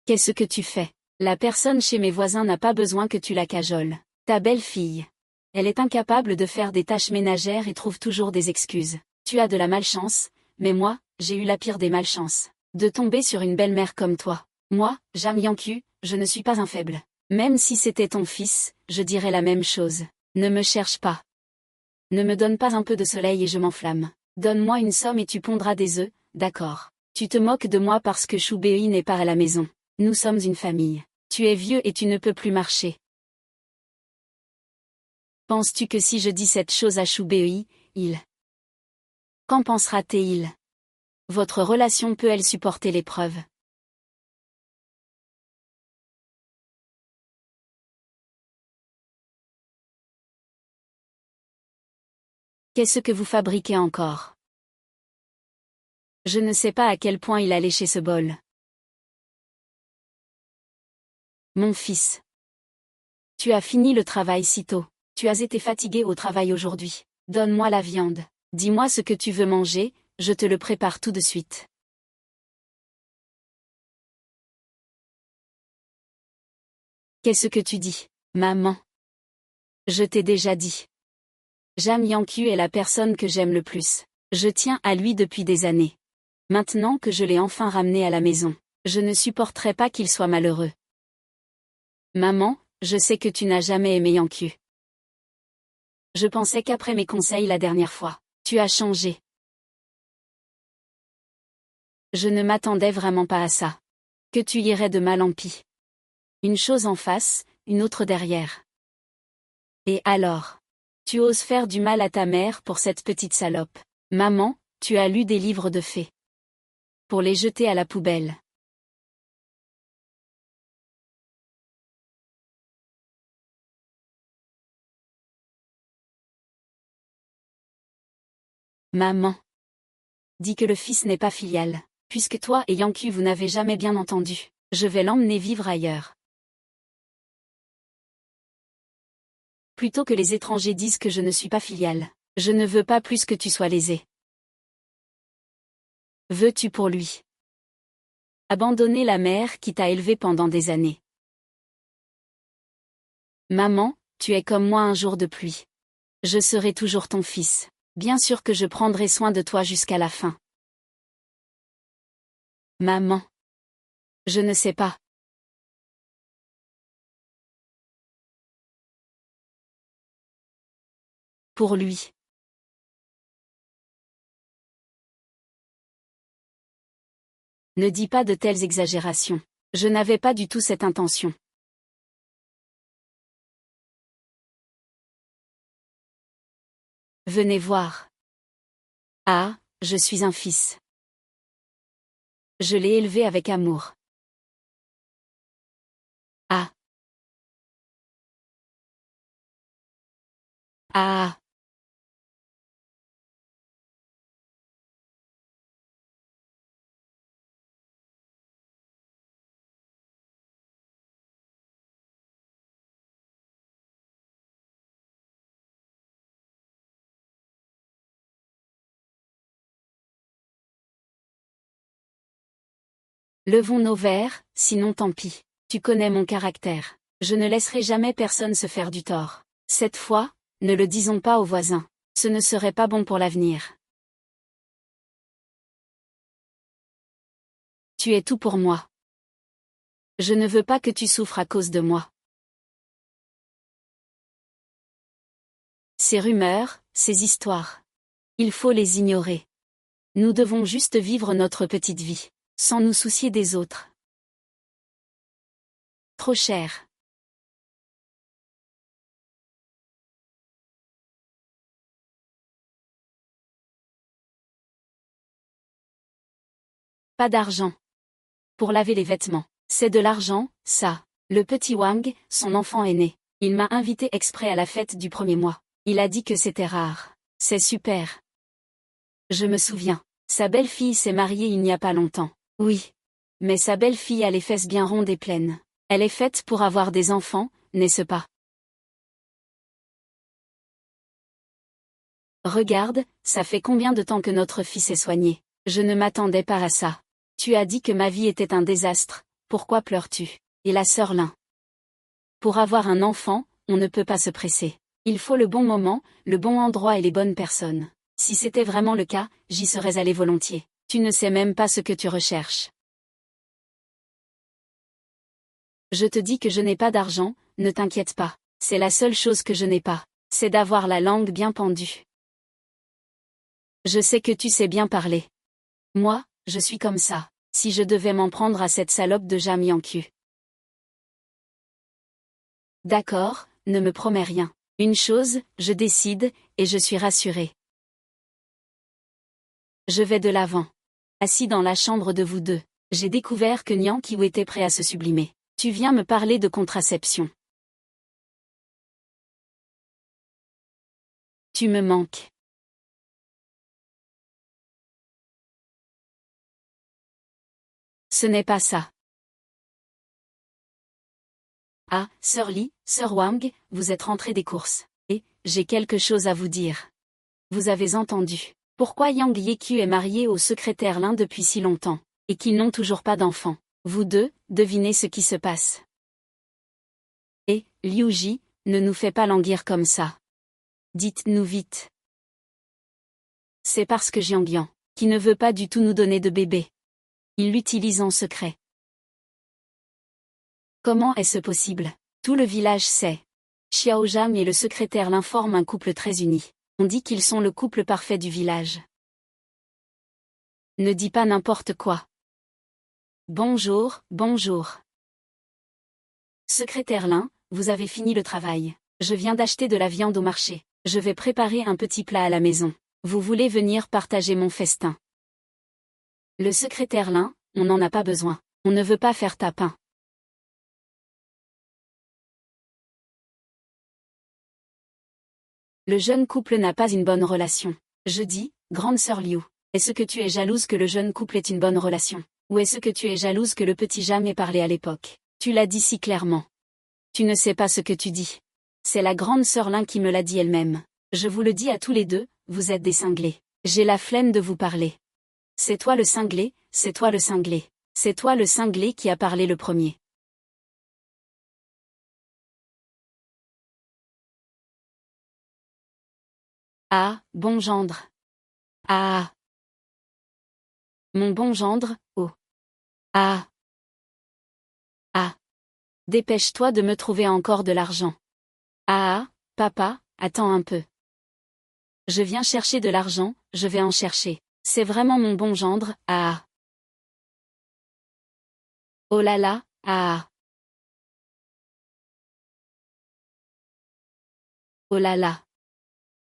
Qu'est-ce que tu fais? La personne chez mes voisins n'a pas besoin que tu la cajoles. Ta belle-fille. Elle est incapable de faire des tâches ménagères et trouve toujours des excuses. Tu as de la malchance, mais moi, j'ai eu la pire des malchances. De tomber sur une belle-mère comme toi. Moi, Jam Yanqu, je ne suis pas un faible. Même si c'était ton fils, je dirais la même chose. Ne me cherche pas. Ne me donne pas un peu de soleil et je m'enflamme. Donne-moi une somme et tu pondras des œufs, d'accord. Tu te moques de moi parce que Choubei n'est pas à la maison. Nous sommes une famille. Tu es vieux et tu ne peux plus marcher. Penses-tu que si je dis cette chose à Choubei, il... Qu'en pensera-t-il? Votre relation peut-elle supporter l'épreuve? Qu'est-ce que vous fabriquez encore? Je ne sais pas à quel point il a léché ce bol. Mon fils. Tu as fini le travail si tôt. Tu as été fatigué au travail aujourd'hui. Donne-moi la viande. Dis-moi ce que tu veux manger, je te le prépare tout de suite. Qu'est-ce que tu dis, maman? Je t'ai déjà dit. Jam Yanqu est la personne que j'aime le plus. Je tiens à lui depuis des années. Maintenant que je l'ai enfin ramené à la maison, je ne supporterai pas qu'il soit malheureux. Maman, je sais que tu n'as jamais aimé Yanqu. Je pensais qu'après mes conseils la dernière fois, tu as changé. Je ne m'attendais vraiment pas à ça. Que tu irais de mal en pis. Une chose en face, une autre derrière. Et alors? Tu oses faire du mal à ta mère pour cette petite salope. Maman, tu as lu des livres de fées. Pour les jeter à la poubelle. Maman. Dis que le fils n'est pas filial. Puisque toi et Yanqu vous n'avez jamais bien entendu, je vais l'emmener vivre ailleurs. Plutôt que les étrangers disent que je ne suis pas filiale. Je ne veux pas plus que tu sois lésé. Veux-tu pour lui abandonner la mère qui t'a élevé pendant des années? Maman, tu es comme moi un jour de pluie. Je serai toujours ton fils. Bien sûr que je prendrai soin de toi jusqu'à la fin. Maman. Je ne sais pas. Pour lui. Ne dis pas de telles exagérations. Je n'avais pas du tout cette intention. Venez voir. Ah, je suis un fils. Je l'ai élevé avec amour. Ah. Ah. Levons nos verres, sinon tant pis. Tu connais mon caractère. Je ne laisserai jamais personne se faire du tort. Cette fois, ne le disons pas aux voisins. Ce ne serait pas bon pour l'avenir. Tu es tout pour moi. Je ne veux pas que tu souffres à cause de moi. Ces rumeurs, ces histoires. Il faut les ignorer. Nous devons juste vivre notre petite vie, sans nous soucier des autres. Trop cher. Pas d'argent. Pour laver les vêtements. C'est de l'argent, ça. Le petit Wang, son enfant aîné. Il m'a invité exprès à la fête du premier mois. Il a dit que c'était rare. C'est super. Je me souviens. Sa belle-fille s'est mariée il n'y a pas longtemps. Oui. Mais sa belle-fille a les fesses bien rondes et pleines. Elle est faite pour avoir des enfants, n'est-ce pas? Regarde, ça fait combien de temps que notre fils est soigné. Je ne m'attendais pas à ça. Tu as dit que ma vie était un désastre, pourquoi pleures-tu? Et la sœur Lin. Pour avoir un enfant, on ne peut pas se presser. Il faut le bon moment, le bon endroit et les bonnes personnes. Si c'était vraiment le cas, j'y serais allé volontiers. Tu ne sais même pas ce que tu recherches. Je te dis que je n'ai pas d'argent, ne t'inquiète pas. C'est la seule chose que je n'ai pas. C'est d'avoir la langue bien pendue. Je sais que tu sais bien parler. Moi, je suis comme ça. Si je devais m'en prendre à cette salope de Jam Yanku. D'accord, ne me promets rien. Une chose, je décide, et je suis rassurée. Je vais de l'avant. Assis dans la chambre de vous deux, j'ai découvert que Nian Kiwu était prêt à se sublimer. Tu viens me parler de contraception. Tu me manques. Ce n'est pas ça. Ah, Sœur Li, Sœur Wang, vous êtes rentrés des courses. Et, j'ai quelque chose à vous dire. Vous avez entendu. Pourquoi Yang Yeqiu est marié au secrétaire Lin depuis si longtemps, et qu'ils n'ont toujours pas d'enfant? Vous deux, devinez ce qui se passe. Et, Liu Ji, ne nous fais pas languir comme ça. Dites-nous vite. C'est parce que Jiang Yang, qui ne veut pas du tout nous donner de bébé. Il l'utilise en secret. Comment est-ce possible? Tout le village sait. Xiao Jam et le secrétaire Lin forment un couple très uni. On dit qu'ils sont le couple parfait du village. Ne dis pas n'importe quoi. Bonjour, bonjour. Secrétaire Lin, vous avez fini le travail. Je viens d'acheter de la viande au marché. Je vais préparer un petit plat à la maison. Vous voulez venir partager mon festin? Le secrétaire Lin, on n'en a pas besoin. On ne veut pas faire tapin. Le jeune couple n'a pas une bonne relation. Je dis, grande sœur Liu, est-ce que tu es jalouse que le jeune couple ait une bonne relation? Ou est-ce que tu es jalouse que le petit Jam ait parlé à l'époque? Tu l'as dit si clairement. Tu ne sais pas ce que tu dis. C'est la grande sœur Lin qui me l'a dit elle-même. Je vous le dis à tous les deux, vous êtes des cinglés. J'ai la flemme de vous parler. C'est toi le cinglé, c'est toi le cinglé. C'est toi le cinglé qui a parlé le premier. Ah, bon gendre. Ah. Mon bon gendre, oh. Ah. Ah. Dépêche-toi de me trouver encore de l'argent. Ah, papa, attends un peu. Je viens chercher de l'argent, je vais en chercher. C'est vraiment mon bon gendre, ah. Oh là là, ah. Oh là là.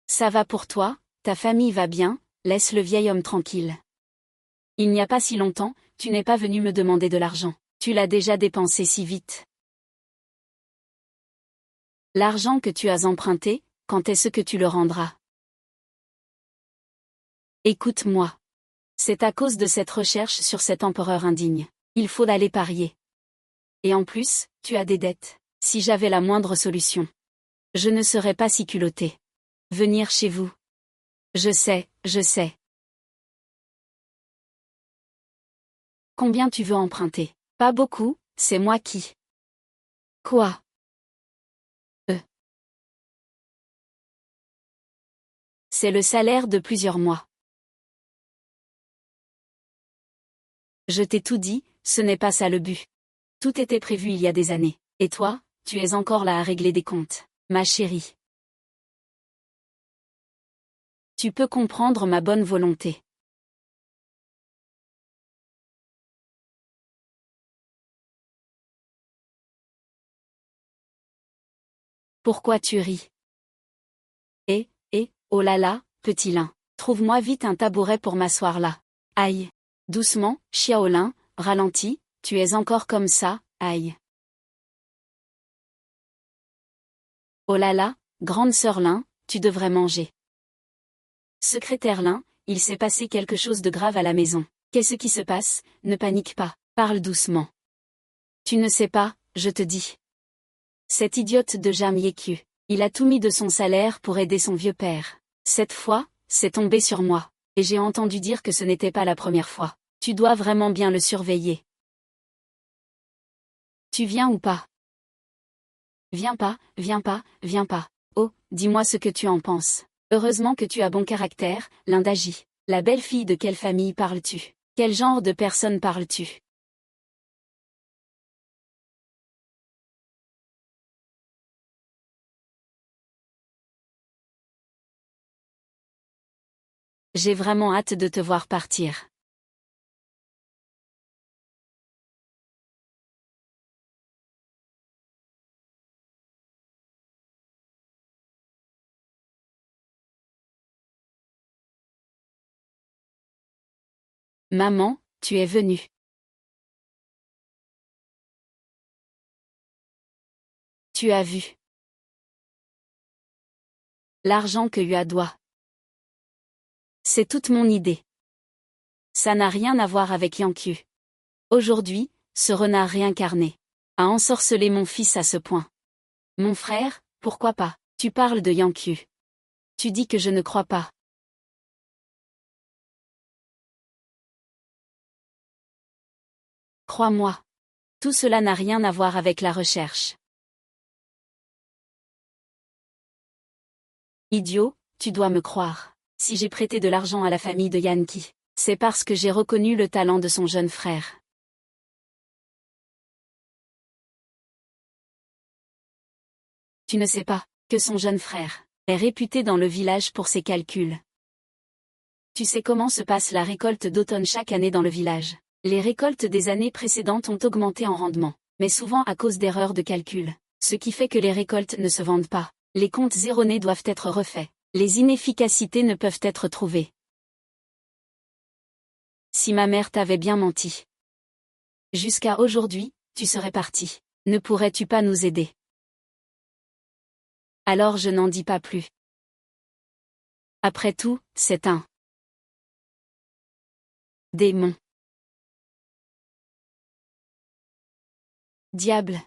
Ça va pour toi, ta famille va bien, laisse le vieil homme tranquille. Il n'y a pas si longtemps, tu n'es pas venu me demander de l'argent. Tu l'as déjà dépensé si vite. L'argent que tu as emprunté, quand est-ce que tu le rendras? Écoute-moi. C'est à cause de cette recherche sur cet empereur indigne. Il faut aller parier. Et en plus, tu as des dettes. Si j'avais la moindre solution, je ne serais pas si culottée. Venir chez vous. Je sais, je sais. Combien tu veux emprunter? Pas beaucoup, c'est moi qui. Quoi? C'est le salaire de plusieurs mois. Je t'ai tout dit, ce n'est pas ça le but. Tout était prévu il y a des années. Et toi, tu es encore là à régler des comptes, ma chérie. Tu peux comprendre ma bonne volonté. Pourquoi tu ris? Oh là là, petit lin, trouve-moi vite un tabouret pour m'asseoir là. Aïe. Doucement, Xiaolin, ralentis, tu es encore comme ça, aïe. Oh là là, grande sœur Lin, tu devrais manger. Secrétaire Lin, il s'est passé quelque chose de grave à la maison. Qu'est-ce qui se passe? Ne panique pas, parle doucement. Tu ne sais pas, je te dis. Cet idiote de Jam Yekyu, il a tout mis de son salaire pour aider son vieux père. Cette fois, c'est tombé sur moi. Et j'ai entendu dire que ce n'était pas la première fois. Tu dois vraiment bien le surveiller. Tu viens ou pas? Viens pas, viens pas, viens pas. Oh, dis-moi ce que tu en penses. Heureusement que tu as bon caractère, Lindagie. La belle fille de quelle famille parles-tu? Quel genre de personne parles-tu? J'ai vraiment hâte de te voir partir. Maman, tu es venue. Tu as vu. L'argent que Ua doit. C'est toute mon idée. Ça n'a rien à voir avec Yankyu. Aujourd'hui, ce renard réincarné a ensorcelé mon fils à ce point. Mon frère, pourquoi pas? Tu parles de Yankyu. Tu dis que je ne crois pas. Crois-moi. Tout cela n'a rien à voir avec la recherche. Idiot, tu dois me croire. Si j'ai prêté de l'argent à la famille de Yankee, c'est parce que j'ai reconnu le talent de son jeune frère. Tu ne sais pas que son jeune frère est réputé dans le village pour ses calculs. Tu sais comment se passe la récolte d'automne chaque année dans le village. Les récoltes des années précédentes ont augmenté en rendement, mais souvent à cause d'erreurs de calcul. Ce qui fait que les récoltes ne se vendent pas. Les comptes erronés doivent être refaits. Les inefficacités ne peuvent être trouvées. Si ma mère t'avait bien menti. Jusqu'à aujourd'hui, tu serais parti. Ne pourrais-tu pas nous aider? Alors je n'en dis pas plus. Après tout, c'est un démon. Diable.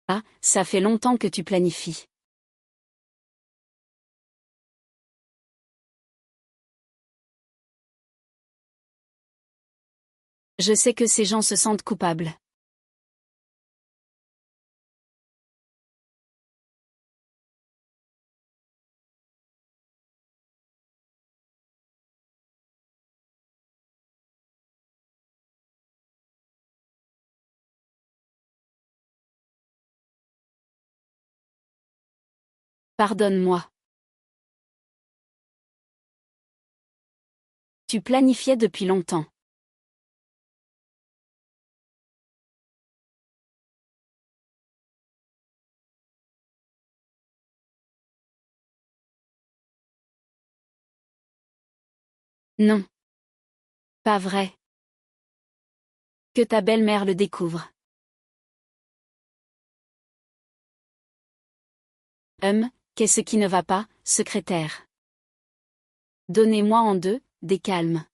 Ah, ça fait longtemps que tu planifies. Je sais que ces gens se sentent coupables. Pardonne-moi. Tu planifiais depuis longtemps. Non. Pas vrai. Que ta belle-mère le découvre. Qu'est-ce qui ne va pas, secrétaire? Donnez-moi en deux, des calmes.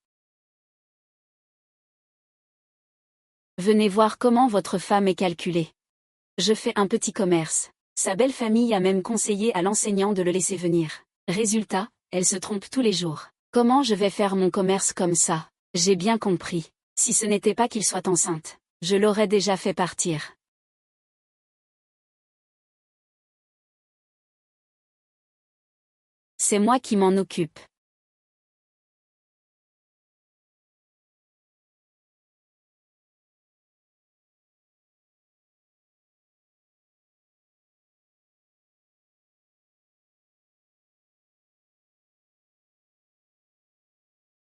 Venez voir comment votre femme est calculée. Je fais un petit commerce. Sa belle famille a même conseillé à l'enseignant de le laisser venir. Résultat, elle se trompe tous les jours. Comment je vais faire mon commerce comme ça? J'ai bien compris. Si ce n'était pas qu'il soit enceinte, je l'aurais déjà fait partir. C'est moi qui m'en occupe.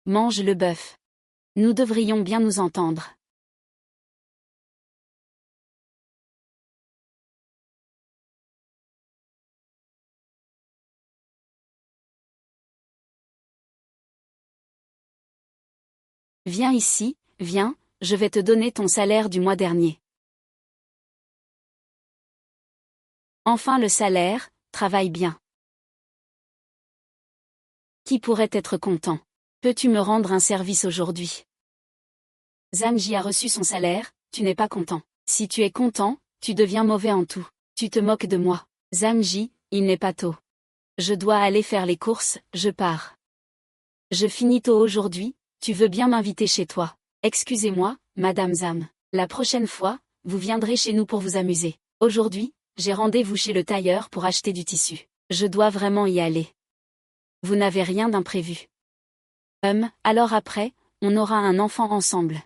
Mange le bœuf. Nous devrions bien nous entendre. Viens ici, viens, je vais te donner ton salaire du mois dernier. Enfin le salaire, travaille bien. Qui pourrait être content? Peux-tu me rendre un service aujourd'hui? Zhang a reçu son salaire, tu n'es pas content. Si tu es content, tu deviens mauvais en tout. Tu te moques de moi. Zhang, il n'est pas tôt. Je dois aller faire les courses, je pars. Je finis tôt aujourd'hui, tu veux bien m'inviter chez toi. Excusez-moi, Madame Zhang. La prochaine fois, vous viendrez chez nous pour vous amuser. Aujourd'hui, j'ai rendez-vous chez le tailleur pour acheter du tissu. Je dois vraiment y aller. Vous n'avez rien d'imprévu. Alors après, on aura un enfant ensemble.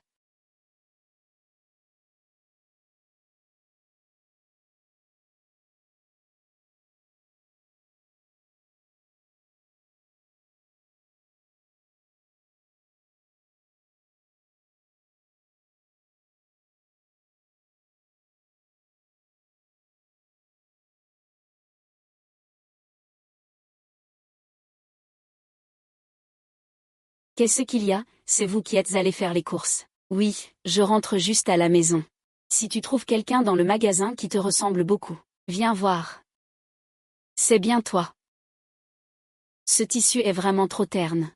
Qu'est-ce qu'il y a? C'est vous qui êtes allé faire les courses. Oui, je rentre juste à la maison. Si tu trouves quelqu'un dans le magasin qui te ressemble beaucoup, viens voir. C'est bien toi. Ce tissu est vraiment trop terne.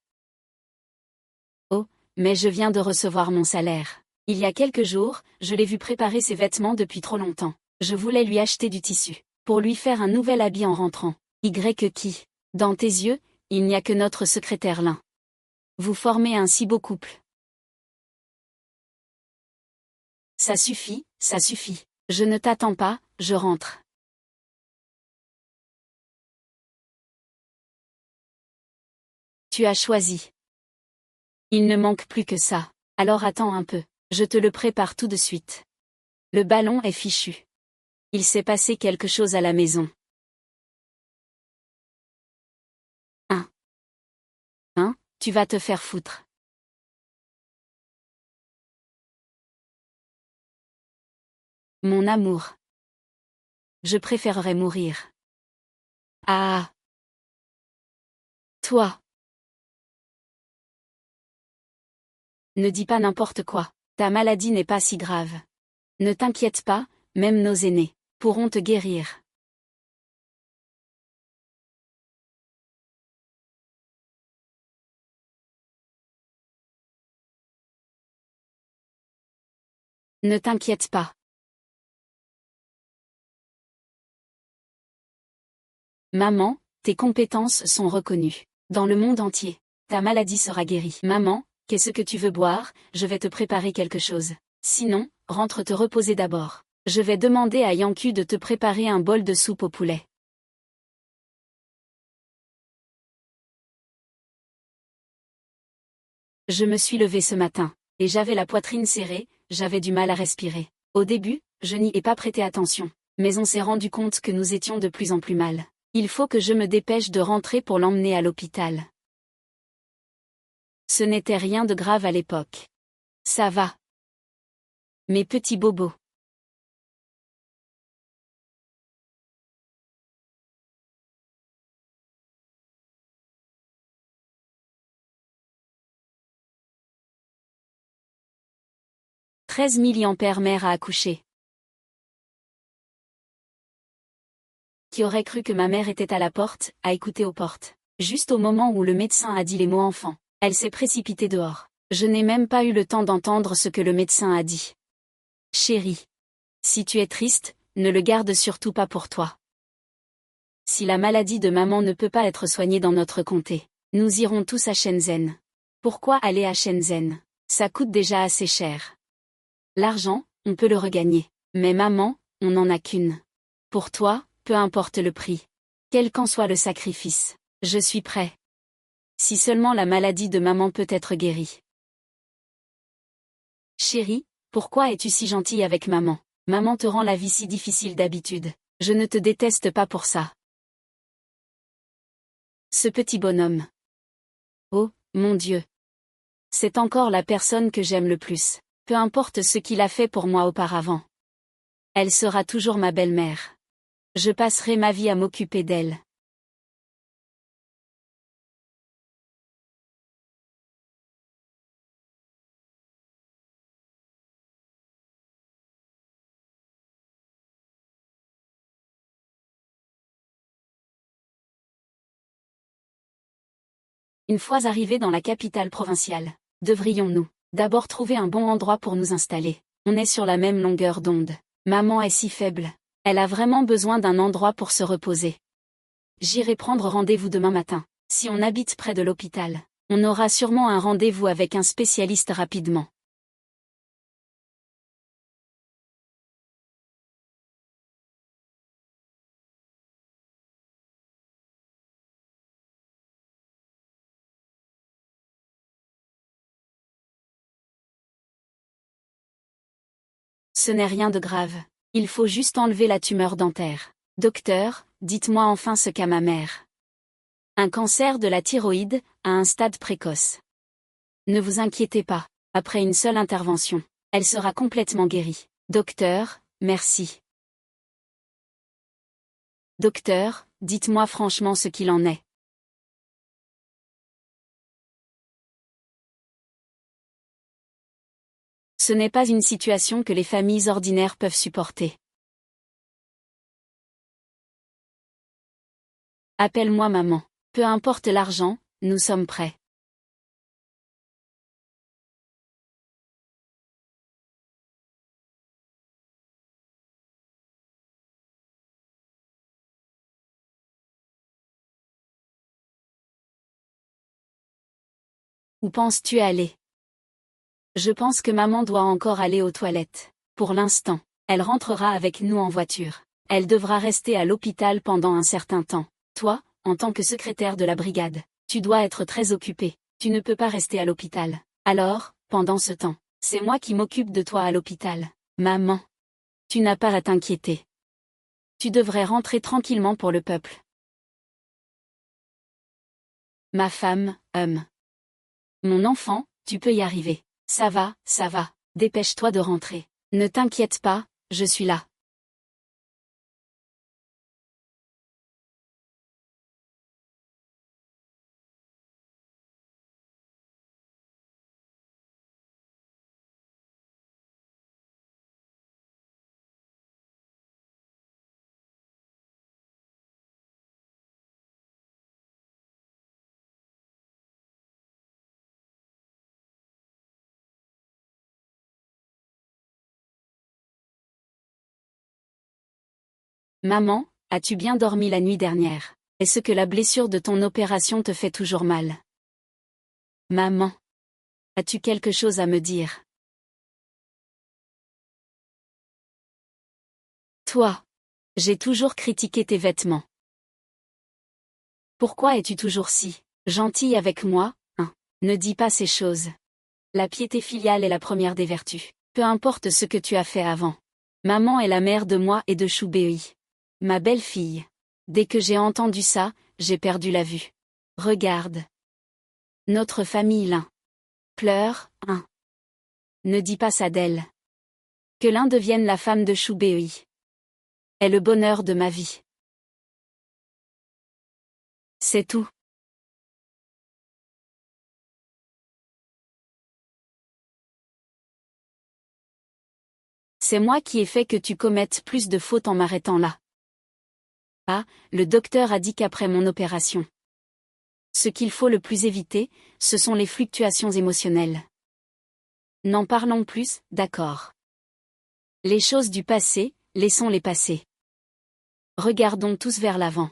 Oh, mais je viens de recevoir mon salaire. Il y a quelques jours, je l'ai vu préparer ses vêtements depuis trop longtemps. Je voulais lui acheter du tissu, pour lui faire un nouvel habit en rentrant. Qui? Dans tes yeux, il n'y a que notre secrétaire Lin. Vous formez un si beau couple. Ça suffit, ça suffit. Je ne t'attends pas, je rentre. Tu as choisi. Il ne manque plus que ça. Alors attends un peu. Je te le prépare tout de suite. Le ballon est fichu. Il s'est passé quelque chose à la maison. Tu vas te faire foutre. Mon amour. Je préférerais mourir. Ah. Toi. Ne dis pas n'importe quoi. Ta maladie n'est pas si grave. Ne t'inquiète pas, même nos aînés pourront te guérir. Ne t'inquiète pas. Maman, tes compétences sont reconnues. Dans le monde entier. Ta maladie sera guérie. Maman, qu'est-ce que tu veux boire? Je vais te préparer quelque chose. Sinon, rentre te reposer d'abord. Je vais demander à Yanku de te préparer un bol de soupe au poulet. Je me suis levée ce matin, et j'avais la poitrine serrée, j'avais du mal à respirer. Au début, je n'y ai pas prêté attention, mais on s'est rendu compte que nous étions de plus en plus mal. Il faut que je me dépêche de rentrer pour l'emmener à l'hôpital. Ce n'était rien de grave à l'époque. Ça va. Mes petits bobos. « 13 milliampères mère a accouché. Qui aurait cru que ma mère était à la porte, à écouter aux portes. Juste au moment où le médecin a dit les mots enfant, elle s'est précipitée dehors. Je n'ai même pas eu le temps d'entendre ce que le médecin a dit. Chérie. Si tu es triste, ne le garde surtout pas pour toi. Si la maladie de maman ne peut pas être soignée dans notre comté, nous irons tous à Shenzhen. Pourquoi aller à Shenzhen? Ça coûte déjà assez cher. L'argent, on peut le regagner. Mais maman, on n'en a qu'une. Pour toi, peu importe le prix. Quel qu'en soit le sacrifice, je suis prêt. Si seulement la maladie de maman peut être guérie. Chérie, pourquoi es-tu si gentille avec maman? Maman te rend la vie si difficile d'habitude. Je ne te déteste pas pour ça. Ce petit bonhomme. Oh, mon Dieu. C'est encore la personne que j'aime le plus. Peu importe ce qu'il a fait pour moi auparavant. Elle sera toujours ma belle-mère. Je passerai ma vie à m'occuper d'elle. Une fois arrivés dans la capitale provinciale, devrions-nous d'abord trouver un bon endroit pour nous installer? On est sur la même longueur d'onde. Maman est si faible. Elle a vraiment besoin d'un endroit pour se reposer. J'irai prendre rendez-vous demain matin. Si on habite près de l'hôpital, on aura sûrement un rendez-vous avec un spécialiste rapidement. Ce n'est rien de grave. Il faut juste enlever la tumeur dentaire. Docteur, dites-moi enfin ce qu'a ma mère. Un cancer de la thyroïde, à un stade précoce. Ne vous inquiétez pas, après une seule intervention, elle sera complètement guérie. Docteur, merci. Docteur, dites-moi franchement ce qu'il en est. Ce n'est pas une situation que les familles ordinaires peuvent supporter. Appelle-moi maman. Peu importe l'argent, nous sommes prêts. Où penses-tu aller? Je pense que maman doit encore aller aux toilettes. Pour l'instant, elle rentrera avec nous en voiture. Elle devra rester à l'hôpital pendant un certain temps. Toi, en tant que secrétaire de la brigade, tu dois être très occupé. Tu ne peux pas rester à l'hôpital. Alors, pendant ce temps, c'est moi qui m'occupe de toi à l'hôpital. Maman, tu n'as pas à t'inquiéter. Tu devrais rentrer tranquillement pour le peuple. Ma femme, Mon enfant, tu peux y arriver. Ça va, dépêche-toi de rentrer. Ne t'inquiète pas, je suis là. Maman, as-tu bien dormi la nuit dernière? Est-ce que la blessure de ton opération te fait toujours mal? Maman, as-tu quelque chose à me dire? Toi, j'ai toujours critiqué tes vêtements. Pourquoi es-tu toujours si gentille avec moi, hein? Ne dis pas ces choses. La piété filiale est la première des vertus. Peu importe ce que tu as fait avant. Maman est la mère de moi et de Choubei. Ma belle-fille. Dès que j'ai entendu ça, j'ai perdu la vue. Regarde. Notre famille l'un. Pleure, hein. Ne dis pas ça d'elle. Que l'un devienne la femme de Choubéi. Est le bonheur de ma vie. C'est tout. C'est moi qui ai fait que tu commettes plus de fautes en m'arrêtant là. Ah, le docteur a dit qu'après mon opération. Ce qu'il faut le plus éviter, ce sont les fluctuations émotionnelles. N'en parlons plus, d'accord. Les choses du passé, laissons-les passer. Regardons tous vers l'avant.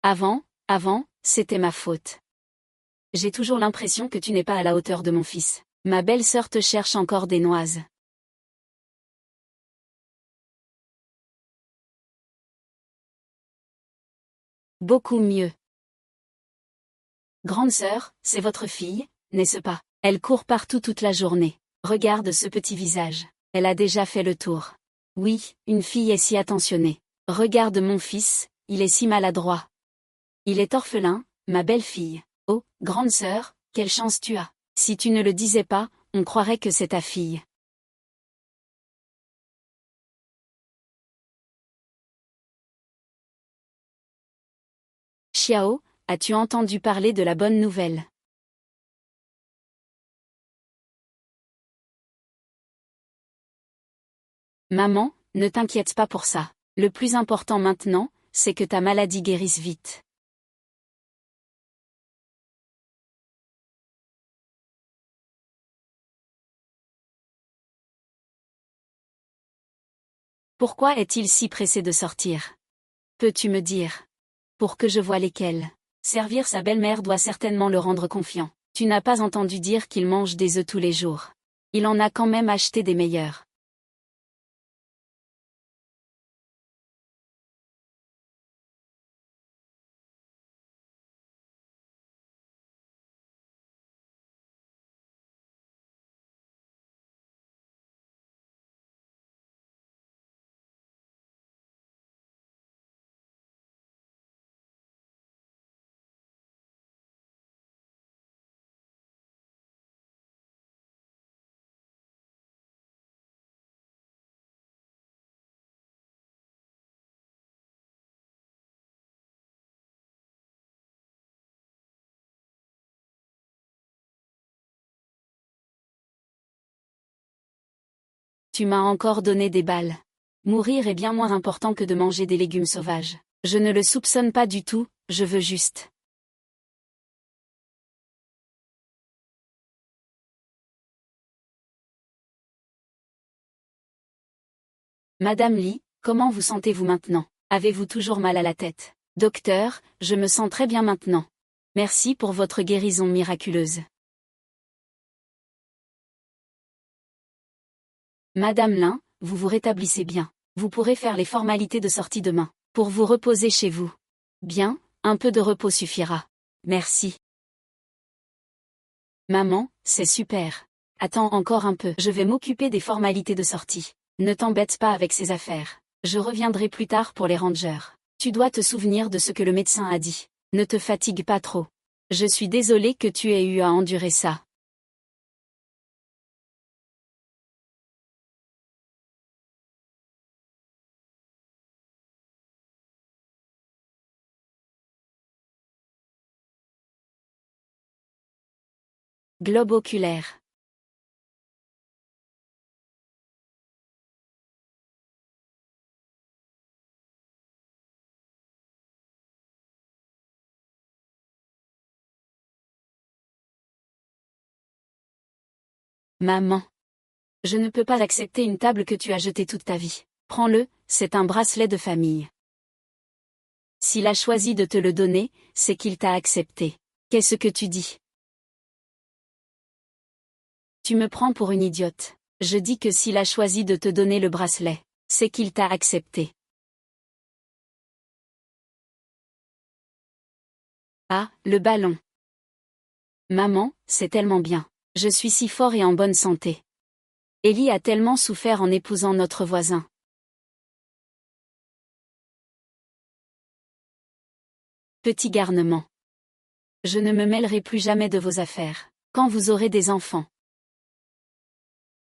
Avant, c'était ma faute. J'ai toujours l'impression que tu n'es pas à la hauteur de mon fils. Ma belle-sœur te cherche encore des noises. Beaucoup mieux. Grande sœur, c'est votre fille, n'est-ce pas? Elle court partout toute la journée. Regarde ce petit visage. Elle a déjà fait le tour. Oui, une fille est si attentionnée. Regarde mon fils, il est si maladroit. Il est orphelin, ma belle-fille. Oh, grande sœur, quelle chance tu as. Si tu ne le disais pas, on croirait que c'est ta fille. Xiao, as-tu entendu parler de la bonne nouvelle? Maman, ne t'inquiète pas pour ça. Le plus important maintenant, c'est que ta maladie guérisse vite. Pourquoi est-il si pressé de sortir? Peux-tu me dire? Pour que je voie lesquels. Servir sa belle-mère doit certainement le rendre confiant. Tu n'as pas entendu dire qu'il mange des œufs tous les jours. Il en a quand même acheté des meilleurs. Tu m'as encore donné des balles. Mourir est bien moins important que de manger des légumes sauvages. Je ne le soupçonne pas du tout, je veux juste. Madame Lee, comment vous sentez-vous maintenant? Avez-vous toujours mal à la tête? Docteur, je me sens très bien maintenant. Merci pour votre guérison miraculeuse. Madame Lin, vous vous rétablissez bien. Vous pourrez faire les formalités de sortie demain. Pour vous reposer chez vous. Bien, un peu de repos suffira. Merci. Maman, c'est super. Attends encore un peu. Je vais m'occuper des formalités de sortie. Ne t'embête pas avec ces affaires. Je reviendrai plus tard pour les rangers. Tu dois te souvenir de ce que le médecin a dit. Ne te fatigue pas trop. Je suis désolée que tu aies eu à endurer ça. Globe oculaire. Maman. Je ne peux pas accepter une table que tu as jetée toute ta vie. Prends-le, c'est un bracelet de famille. S'il a choisi de te le donner, c'est qu'il t'a accepté. Qu'est-ce que tu dis? Tu me prends pour une idiote. Je dis que s'il a choisi de te donner le bracelet, c'est qu'il t'a accepté. Ah, le ballon. Maman, c'est tellement bien. Je suis si fort et en bonne santé. Ellie a tellement souffert en épousant notre voisin. Petit garnement. Je ne me mêlerai plus jamais de vos affaires. Quand vous aurez des enfants,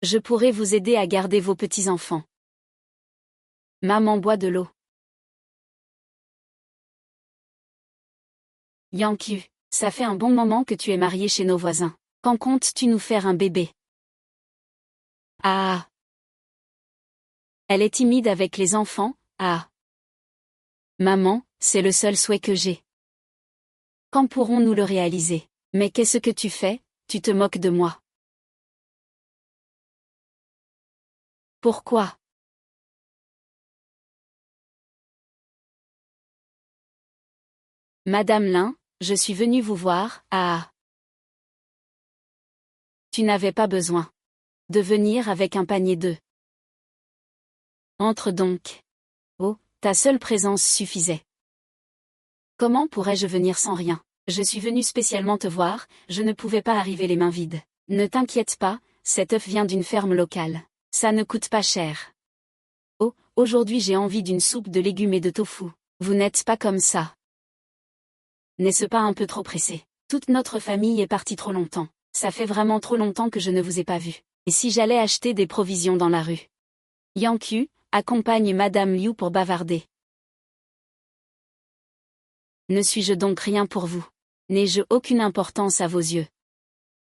je pourrai vous aider à garder vos petits-enfants. Maman boit de l'eau. Yankee, ça fait un bon moment que tu es marié chez nos voisins. Quand comptes-tu nous faire un bébé? Ah. Elle est timide avec les enfants, ah. Maman, c'est le seul souhait que j'ai. Quand pourrons-nous le réaliser? Mais qu'est-ce que tu fais? Tu te moques de moi. Pourquoi? Madame Lin, je suis venue vous voir, ah. Tu n'avais pas besoin de venir avec un panier d'œufs. Entre donc. Oh, ta seule présence suffisait. Comment pourrais-je venir sans rien? Je suis venue spécialement te voir, je ne pouvais pas arriver les mains vides. Ne t'inquiète pas, cet œuf vient d'une ferme locale. Ça ne coûte pas cher. Oh, aujourd'hui j'ai envie d'une soupe de légumes et de tofu. Vous n'êtes pas comme ça. N'est-ce pas un peu trop pressé? Toute notre famille est partie trop longtemps. Ça fait vraiment trop longtemps que je ne vous ai pas vu. Et si j'allais acheter des provisions dans la rue? Yankee, accompagne Madame Liu pour bavarder. Ne suis-je donc rien pour vous? N'ai-je aucune importance à vos yeux?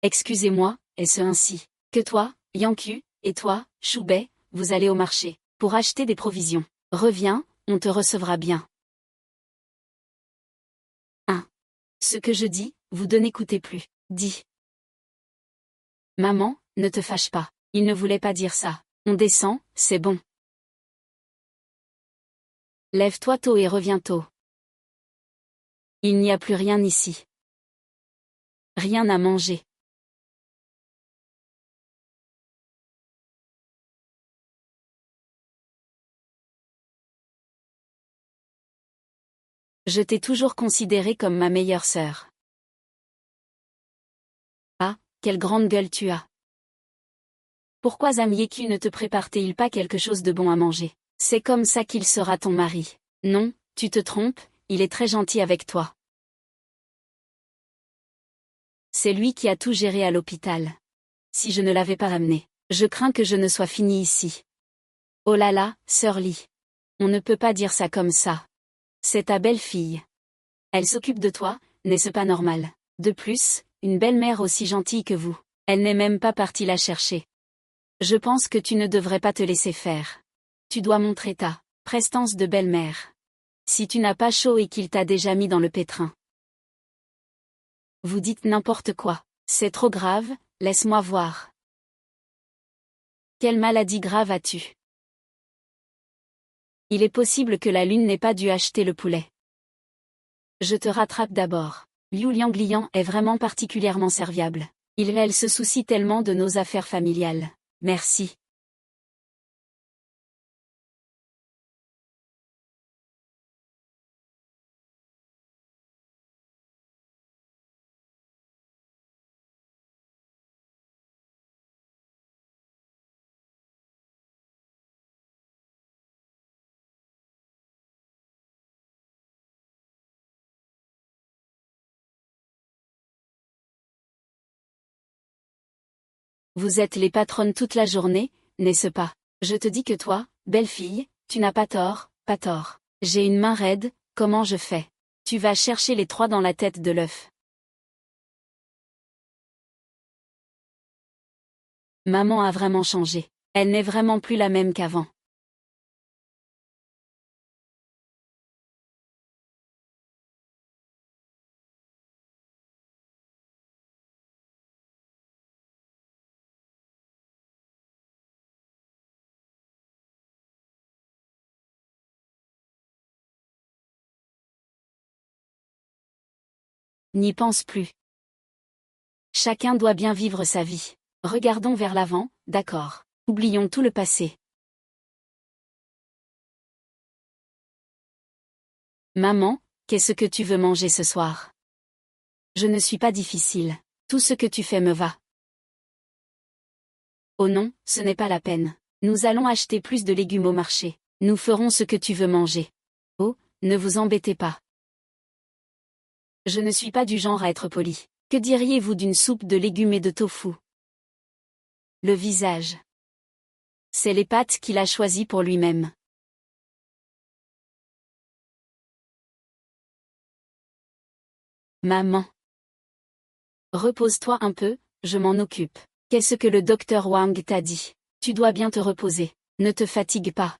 Excusez-moi, est-ce ainsi que toi, Yankee, et toi, Choubet, vous allez au marché pour acheter des provisions? Reviens, on te recevra bien. 1. Ce que je dis, vous ne n'écoutez plus. Dis. Maman, ne te fâche pas. Il ne voulait pas dire ça. On descend, c'est bon. Lève-toi tôt et reviens tôt. Il n'y a plus rien ici. Rien à manger. Je t'ai toujours considérée comme ma meilleure sœur. Ah, quelle grande gueule tu as. Pourquoi Zamieku ne te prépare-t-il pas quelque chose de bon à manger? C'est comme ça qu'il sera ton mari. Non, tu te trompes, il est très gentil avec toi. C'est lui qui a tout géré à l'hôpital. Si je ne l'avais pas ramené, je crains que je ne sois fini ici. Oh là là, sœur Lee. On ne peut pas dire ça comme ça. C'est ta belle-fille. Elle s'occupe de toi, n'est-ce pas normal? De plus, une belle-mère aussi gentille que vous. Elle n'est même pas partie la chercher. Je pense que tu ne devrais pas te laisser faire. Tu dois montrer ta prestance de belle-mère. Si tu n'as pas chaud et qu'il t'a déjà mis dans le pétrin. Vous dites n'importe quoi. C'est trop grave, laisse-moi voir. Quelle maladie grave as-tu? Il est possible que la lune n'ait pas dû acheter le poulet. Je te rattrape d'abord. Liu Lianglian est vraiment particulièrement serviable. Elle se soucie tellement de nos affaires familiales. Merci. Vous êtes les patronnes toute la journée, n'est-ce pas? Je te dis que toi, belle fille, tu n'as pas tort, pas tort. J'ai une main raide, comment je fais? Tu vas chercher les 3 dans la tête de l'œuf. Maman a vraiment changé. Elle n'est vraiment plus la même qu'avant. N'y pense plus. Chacun doit bien vivre sa vie. Regardons vers l'avant, d'accord. Oublions tout le passé. Maman, qu'est-ce que tu veux manger ce soir? Je ne suis pas difficile. Tout ce que tu fais me va. Oh non, ce n'est pas la peine. Nous allons acheter plus de légumes au marché. Nous ferons ce que tu veux manger. Oh, ne vous embêtez pas. Je ne suis pas du genre à être poli. Que diriez-vous d'une soupe de légumes et de tofu? Le visage. C'est les pâtes qu'il a choisies pour lui-même. Maman. Repose-toi un peu, je m'en occupe. Qu'est-ce que le docteur Wang t'a dit? Tu dois bien te reposer. Ne te fatigue pas.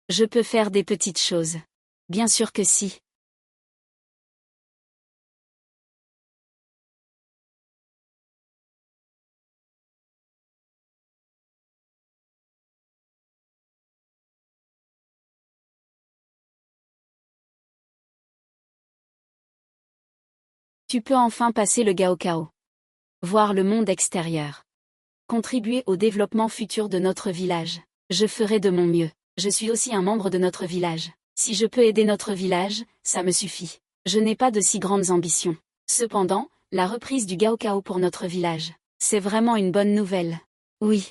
Je peux faire des petites choses. Bien sûr que si. Tu peux enfin passer le Gaokao. Voir le monde extérieur. Contribuer au développement futur de notre village. Je ferai de mon mieux. Je suis aussi un membre de notre village. Si je peux aider notre village, ça me suffit. Je n'ai pas de si grandes ambitions. Cependant, la reprise du Gaokao pour notre village, c'est vraiment une bonne nouvelle. Oui.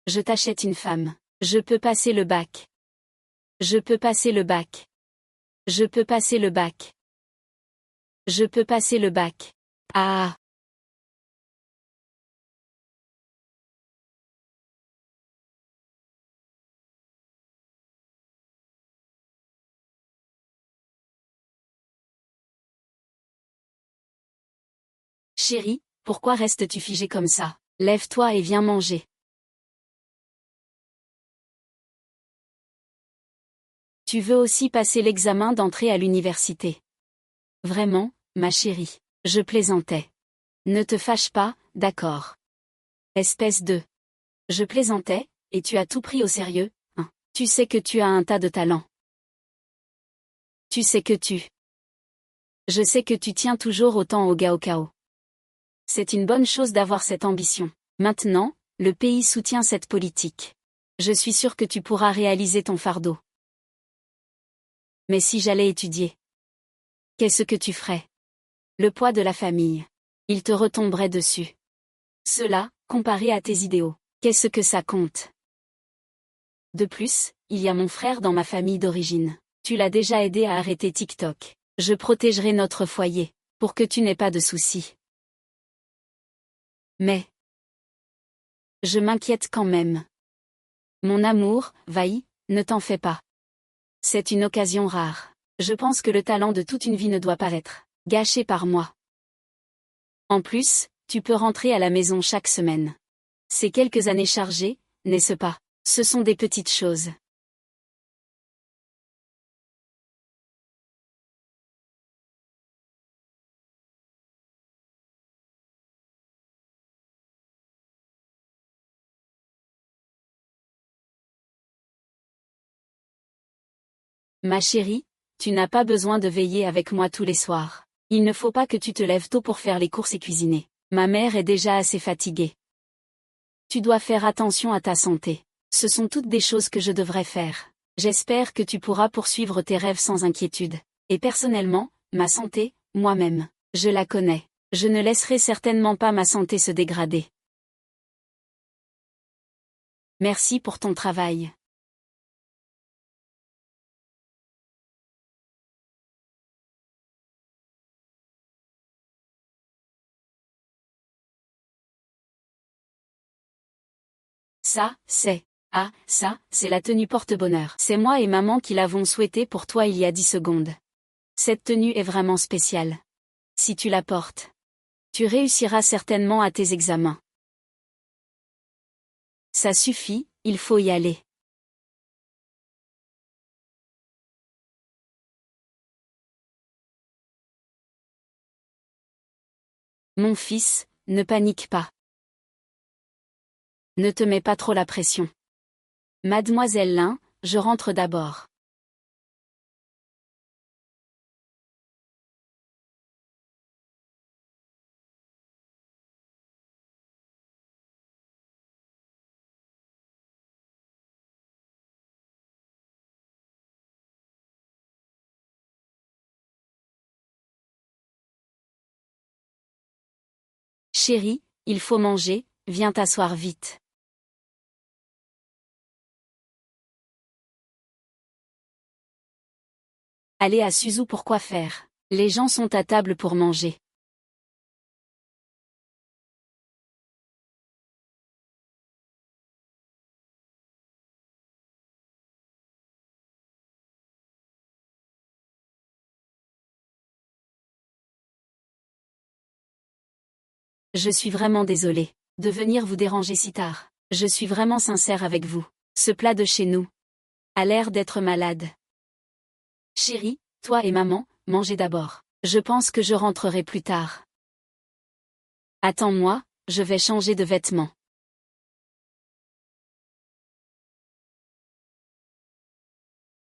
Je t'achète une femme. Je peux passer le bac. Je peux passer le bac. Je peux passer le bac. Je peux passer le bac. Ah. Chérie, pourquoi restes-tu figée comme ça? Lève-toi et viens manger. Tu veux aussi passer l'examen d'entrée à l'université. Vraiment, ma chérie. Je plaisantais. Ne te fâche pas, d'accord. Espèce de... Je plaisantais, et tu as tout pris au sérieux, hein. Tu sais que tu as un tas de talent. Tu sais que tu... Je sais que tu tiens toujours autant au Gaokao. C'est une bonne chose d'avoir cette ambition. Maintenant, le pays soutient cette politique. Je suis sûre que tu pourras réaliser ton fardeau. Mais si j'allais étudier, qu'est-ce que tu ferais? Le poids de la famille. Il te retomberait dessus. Cela, comparé à tes idéaux, qu'est-ce que ça compte? De plus, il y a mon frère dans ma famille d'origine. Tu l'as déjà aidé à arrêter TikTok. Je protégerai notre foyer, pour que tu n'aies pas de soucis. Mais... je m'inquiète quand même. Mon amour, Vaï, ne t'en fais pas. C'est une occasion rare. Je pense que le talent de toute une vie ne doit pas être gâché par moi. En plus, tu peux rentrer à la maison chaque semaine. Ces quelques années chargées, n'est-ce pas? Ce sont des petites choses. Ma chérie, tu n'as pas besoin de veiller avec moi tous les soirs. Il ne faut pas que tu te lèves tôt pour faire les courses et cuisiner. Ma mère est déjà assez fatiguée. Tu dois faire attention à ta santé. Ce sont toutes des choses que je devrais faire. J'espère que tu pourras poursuivre tes rêves sans inquiétude. Et personnellement, ma santé, moi-même, je la connais. Je ne laisserai certainement pas ma santé se dégrader. Merci pour ton travail. Ça, c'est la tenue porte-bonheur. C'est moi et maman qui l'avons souhaité pour toi il y a 10 secondes. Cette tenue est vraiment spéciale. Si tu la portes, tu réussiras certainement à tes examens. Ça suffit, il faut y aller. Mon fils, ne panique pas. Ne te mets pas trop la pression. Mademoiselle Lin, je rentre d'abord. Chérie, il faut manger, viens t'asseoir vite. Allez à Suzu pour quoi faire? Les gens sont à table pour manger. Je suis vraiment désolée de venir vous déranger si tard. Je suis vraiment sincère avec vous. Ce plat de chez nous a l'air d'être malade. Chérie, toi et maman, mangez d'abord. Je pense que je rentrerai plus tard. Attends-moi, je vais changer de vêtements.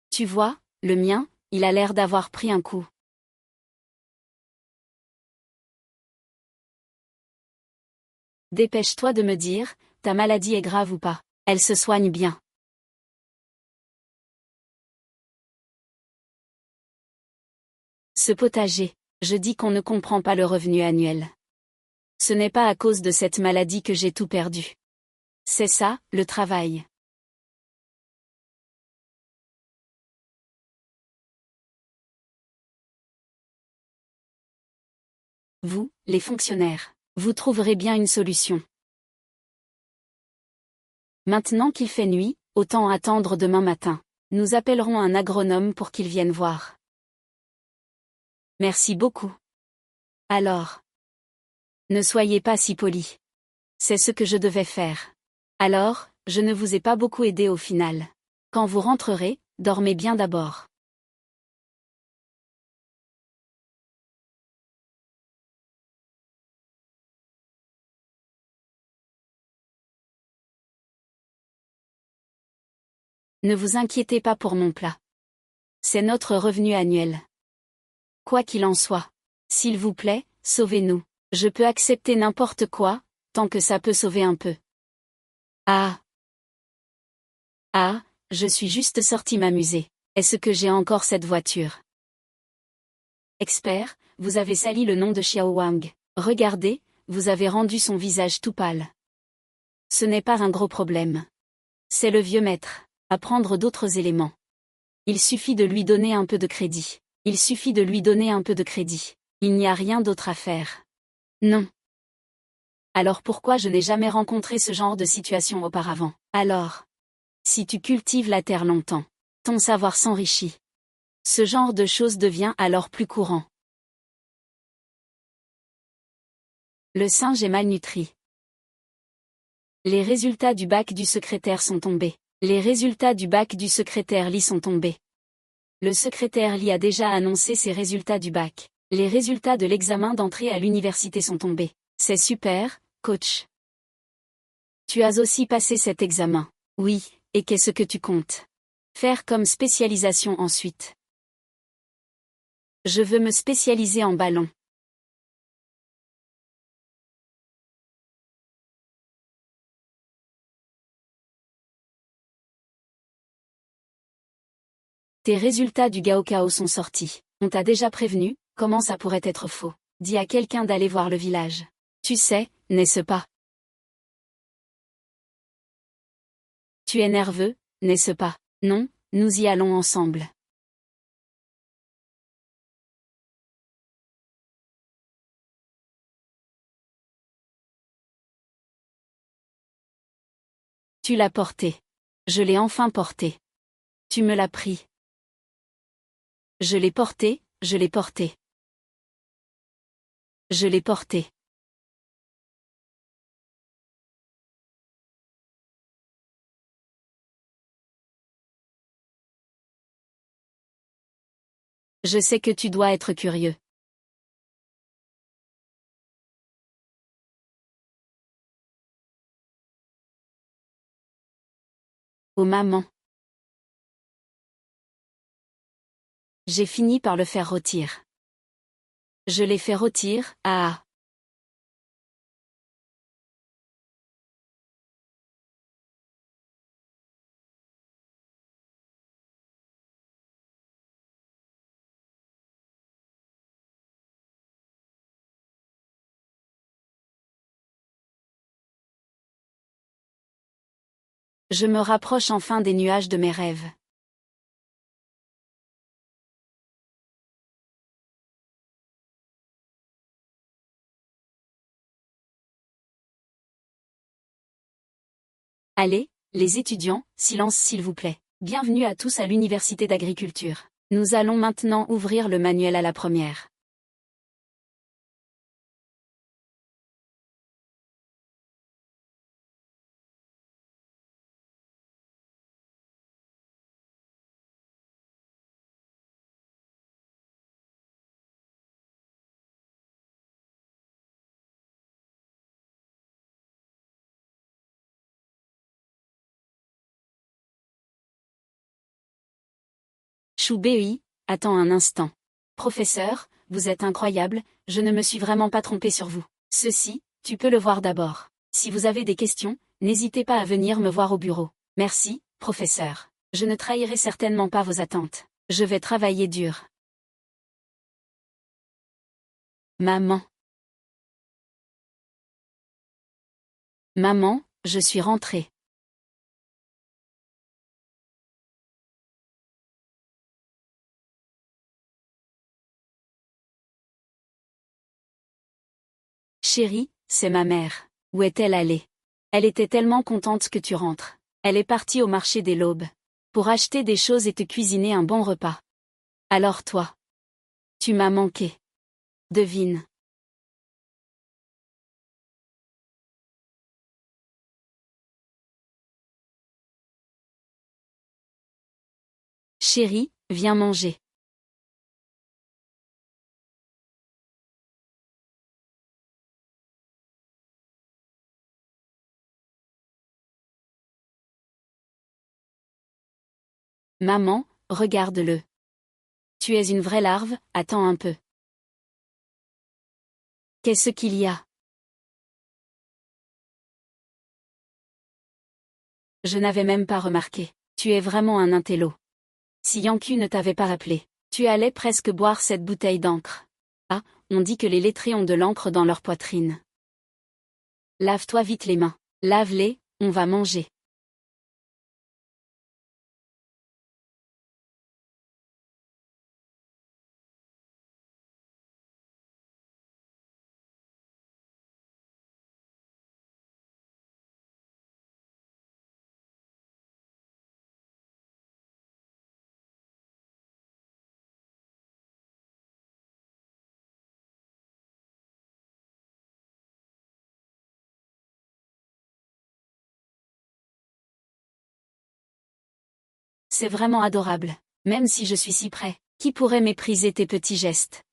Tu vois, le mien, il a l'air d'avoir pris un coup. Dépêche-toi de me dire, ta maladie est grave ou pas. Elle se soigne bien. Ce potager, je dis qu'on ne comprend pas le revenu annuel. Ce n'est pas à cause de cette maladie que j'ai tout perdu. C'est ça, le travail. Vous, les fonctionnaires, vous trouverez bien une solution. Maintenant qu'il fait nuit, autant attendre demain matin. Nous appellerons un agronome pour qu'il vienne voir. Merci beaucoup. Alors. Ne soyez pas si poli. C'est ce que je devais faire. Alors, je ne vous ai pas beaucoup aidé au final. Quand vous rentrerez, dormez bien d'abord. Ne vous inquiétez pas pour mon plat. C'est notre revenu annuel. Quoi qu'il en soit. S'il vous plaît, sauvez-nous. Je peux accepter n'importe quoi, tant que ça peut sauver un peu. Ah. Ah, je suis juste sorti m'amuser. Est-ce que j'ai encore cette voiture? Expert, vous avez sali le nom de Xiao Wang. Regardez, vous avez rendu son visage tout pâle. Ce n'est pas un gros problème. C'est le vieux maître. Apprendre d'autres éléments. Il suffit de lui donner un peu de crédit. Il suffit de lui donner un peu de crédit. Il n'y a rien d'autre à faire. Non. Alors pourquoi je n'ai jamais rencontré ce genre de situation auparavant? Alors, si tu cultives la terre longtemps, ton savoir s'enrichit. Ce genre de choses devient alors plus courant. Le singe est malnutri. Les résultats du bac du secrétaire sont tombés. Les résultats du bac du secrétaire Li sont tombés. Le secrétaire Li a déjà annoncé ses résultats du bac. Les résultats de l'examen d'entrée à l'université sont tombés. C'est super, coach. Tu as aussi passé cet examen. Oui, et qu'est-ce que tu comptes faire comme spécialisation ensuite? Je veux me spécialiser en ballon. Tes résultats du Gaokao sont sortis. On t'a déjà prévenu, comment ça pourrait être faux? Dis à quelqu'un d'aller voir le village. Tu sais, n'est-ce pas? Tu es nerveux, n'est-ce pas? Non, nous y allons ensemble. Tu l'as porté. Je l'ai enfin porté. Tu me l'as pris. Je l'ai porté, je l'ai porté. Je l'ai porté. Je sais que tu dois être curieux. Oh maman. J'ai fini par le faire rôtir. Je l'ai fait rôtir, ah. Je me rapproche enfin des nuages de mes rêves. Allez, les étudiants, silence s'il vous plaît. Bienvenue à tous à l'Université d'Agriculture. Nous allons maintenant ouvrir le manuel à la première. Choubei, attends un instant. Professeur, vous êtes incroyable, je ne me suis vraiment pas trompé sur vous. Ceci, tu peux le voir d'abord. Si vous avez des questions, n'hésitez pas à venir me voir au bureau. Merci, professeur. Je ne trahirai certainement pas vos attentes. Je vais travailler dur. Maman. Maman, je suis rentrée. Chérie, c'est ma mère. Où est-elle allée? Elle était tellement contente que tu rentres. Elle est partie au marché dès l'aube. Pour acheter des choses et te cuisiner un bon repas. Alors toi? Tu m'as manqué. Devine. Chérie, viens manger. Maman, regarde-le. Tu es une vraie larve, attends un peu. Qu'est-ce qu'il y a? Je n'avais même pas remarqué. Tu es vraiment un intello. Si Yanku ne t'avait pas rappelé, tu allais presque boire cette bouteille d'encre. Ah, on dit que les lettrés ont de l'encre dans leur poitrine. Lave-toi vite les mains. Lave-les, on va manger. C'est vraiment adorable. Même si je suis si près, qui pourrait mépriser tes petits gestes?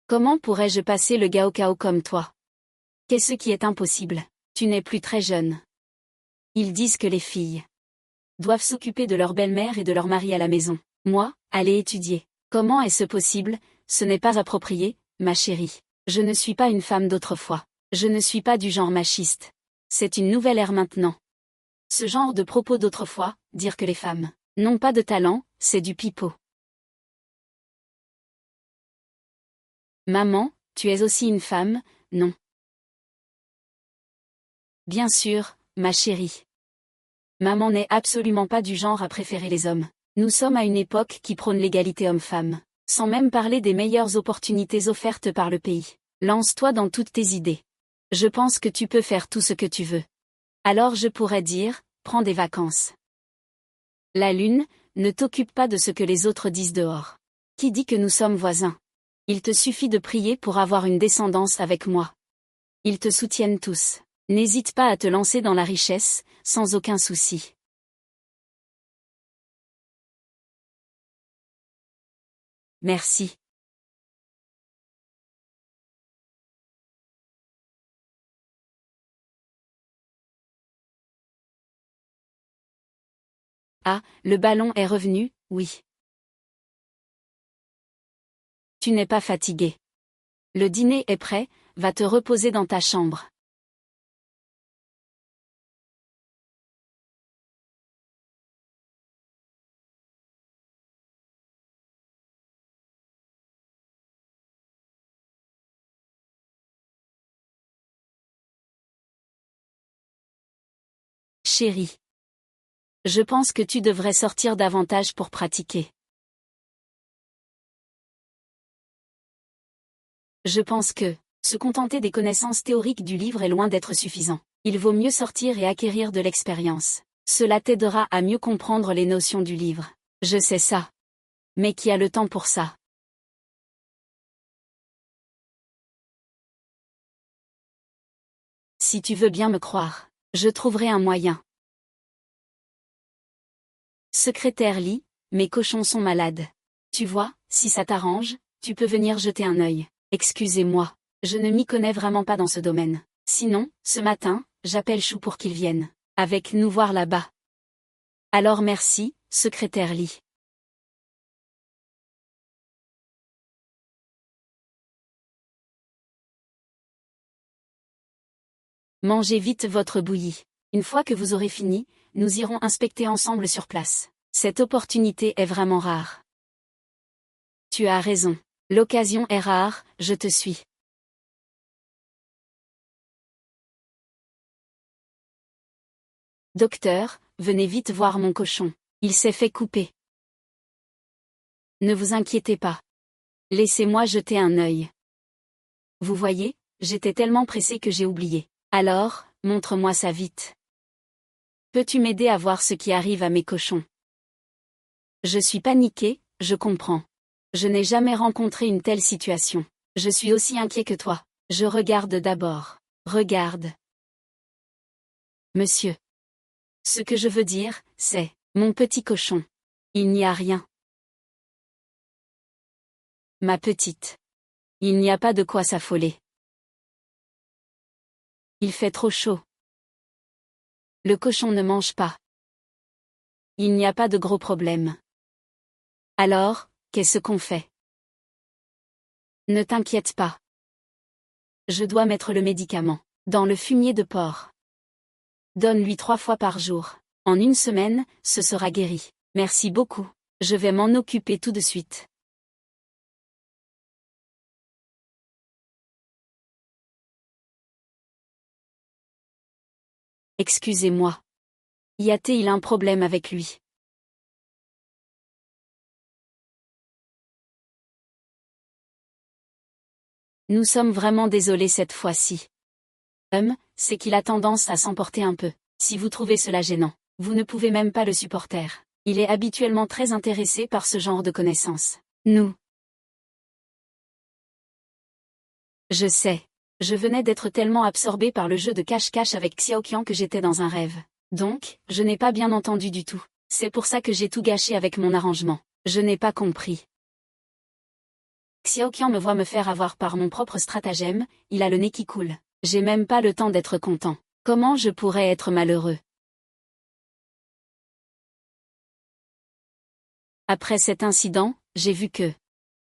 Comment pourrais-je passer le gaokao comme toi? Qu'est-ce qui est impossible? Tu n'es plus très jeune. Ils disent que les filles doivent s'occuper de leur belle-mère et de leur mari à la maison. Moi, aller étudier. Comment est-ce possible? Ce n'est pas approprié, ma chérie. Je ne suis pas une femme d'autrefois. Je ne suis pas du genre machiste. C'est une nouvelle ère maintenant. Ce genre de propos d'autrefois, dire que les femmes n'ont pas de talent, c'est du pipeau. Maman, tu es aussi une femme, non? Bien sûr, ma chérie. Maman n'est absolument pas du genre à préférer les hommes. Nous sommes à une époque qui prône l'égalité homme-femme. Sans même parler des meilleures opportunités offertes par le pays. Lance-toi dans toutes tes idées. Je pense que tu peux faire tout ce que tu veux. Alors je pourrais dire, prends des vacances. La lune, ne t'occupe pas de ce que les autres disent dehors. Qui dit que nous sommes voisins? Il te suffit de prier pour avoir une descendance avec moi. Ils te soutiennent tous. N'hésite pas à te lancer dans la richesse, sans aucun souci. Merci. Ah, le ballon est revenu, oui. Tu n'es pas fatigué. Le dîner est prêt, va te reposer dans ta chambre. Chérie. Je pense que tu devrais sortir davantage pour pratiquer. Je pense que, se contenter des connaissances théoriques du livre est loin d'être suffisant. Il vaut mieux sortir et acquérir de l'expérience. Cela t'aidera à mieux comprendre les notions du livre. Je sais ça. Mais qui a le temps pour ça? Si tu veux bien me croire, je trouverai un moyen. Secrétaire Lee, mes cochons sont malades. Tu vois, si ça t'arrange, tu peux venir jeter un œil. Excusez-moi, je ne m'y connais vraiment pas dans ce domaine. Sinon, ce matin, j'appelle Chou pour qu'il vienne avec nous voir là-bas. Alors merci, secrétaire Lee. Mangez vite votre bouillie. Une fois que vous aurez fini, nous irons inspecter ensemble sur place. Cette opportunité est vraiment rare. Tu as raison. L'occasion est rare, je te suis. Docteur, venez vite voir mon cochon. Il s'est fait couper. Ne vous inquiétez pas. Laissez-moi jeter un œil. Vous voyez, j'étais tellement pressé que j'ai oublié. Alors, montre-moi ça vite. Peux-tu m'aider à voir ce qui arrive à mes cochons? Je suis paniqué, je comprends. Je n'ai jamais rencontré une telle situation. Je suis aussi inquiet que toi. Je regarde d'abord. Regarde. Monsieur. Ce que je veux dire, c'est, mon petit cochon. Il n'y a rien. Ma petite. Il n'y a pas de quoi s'affoler. Il fait trop chaud. Le cochon ne mange pas. Il n'y a pas de gros problème. Alors, qu'est-ce qu'on fait? Ne t'inquiète pas. Je dois mettre le médicament dans le fumier de porc. Donne-lui 3 fois par jour. En une semaine, ce sera guéri. Merci beaucoup. Je vais m'en occuper tout de suite. Excusez-moi. Y a-t-il un problème avec lui? Nous sommes vraiment désolés cette fois-ci. C'est qu'il a tendance à s'emporter un peu. Si vous trouvez cela gênant, vous ne pouvez même pas le supporter. Il est habituellement très intéressé par ce genre de connaissances. Nous. Je sais. Je venais d'être tellement absorbé par le jeu de cache-cache avec Xiaoqian que j'étais dans un rêve. Donc, je n'ai pas bien entendu du tout. C'est pour ça que j'ai tout gâché avec mon arrangement. Je n'ai pas compris. Xiaoqian me voit me faire avoir par mon propre stratagème, il a le nez qui coule. J'ai même pas le temps d'être content. Comment je pourrais être malheureux? Après cet incident, j'ai vu que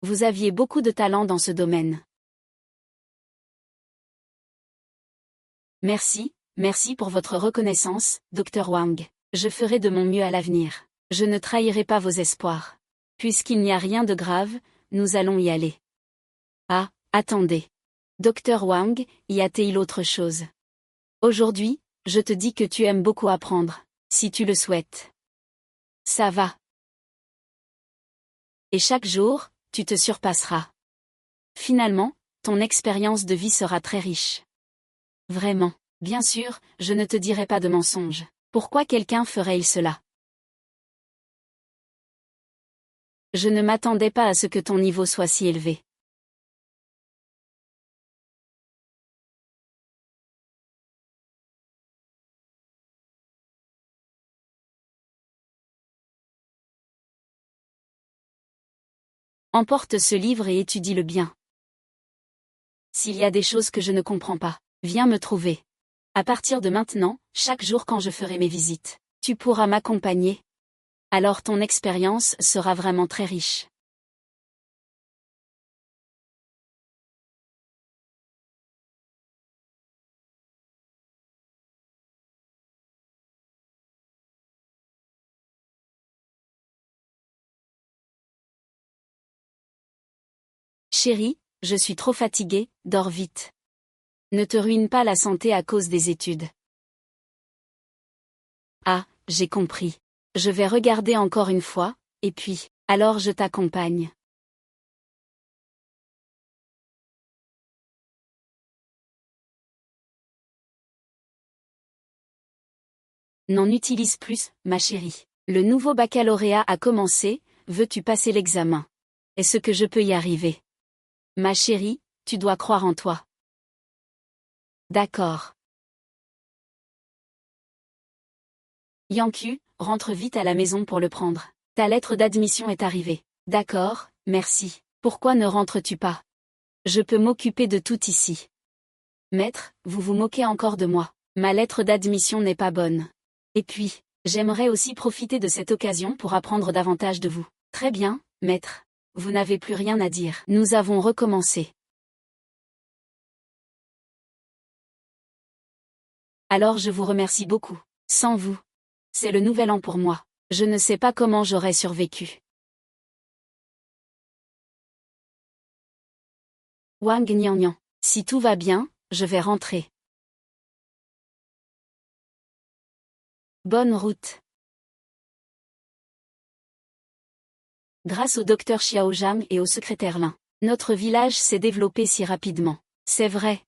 vous aviez beaucoup de talent dans ce domaine. Merci pour votre reconnaissance, Dr Wang. Je ferai de mon mieux à l'avenir. Je ne trahirai pas vos espoirs. Puisqu'il n'y a rien de grave, nous allons y aller. Ah, attendez. Dr Wang, y a-t-il autre chose? Aujourd'hui, je te dis que tu aimes beaucoup apprendre, si tu le souhaites. Ça va. Et chaque jour, tu te surpasseras. Finalement, ton expérience de vie sera très riche. Vraiment, bien sûr, je ne te dirai pas de mensonges. Pourquoi quelqu'un ferait-il cela? Je ne m'attendais pas à ce que ton niveau soit si élevé. Emporte ce livre et étudie-le bien. S'il y a des choses que je ne comprends pas, viens me trouver. À partir de maintenant, chaque jour quand je ferai mes visites, tu pourras m'accompagner. Alors ton expérience sera vraiment très riche. Chérie, je suis trop fatiguée, dors vite. Ne te ruine pas la santé à cause des études. Ah, j'ai compris. Je vais regarder encore une fois, et puis, alors je t'accompagne. N'en utilise plus, ma chérie. Le nouveau baccalauréat a commencé, veux-tu passer l'examen? Est-ce que je peux y arriver? Ma chérie, tu dois croire en toi. D'accord. Yanku, rentre vite à la maison pour le prendre. Ta lettre d'admission est arrivée. D'accord, merci. Pourquoi ne rentres-tu pas? Je peux m'occuper de tout ici. Maître, vous vous moquez encore de moi. Ma lettre d'admission n'est pas bonne. Et puis, j'aimerais aussi profiter de cette occasion pour apprendre davantage de vous. Très bien, maître. Vous n'avez plus rien à dire. Nous avons recommencé. Alors je vous remercie beaucoup. Sans vous. C'est le nouvel an pour moi. Je ne sais pas comment j'aurais survécu. Wang Nian. Si tout va bien, je vais rentrer. Bonne route. Grâce au docteur Xiao Jam et au secrétaire Lin, notre village s'est développé si rapidement. C'est vrai.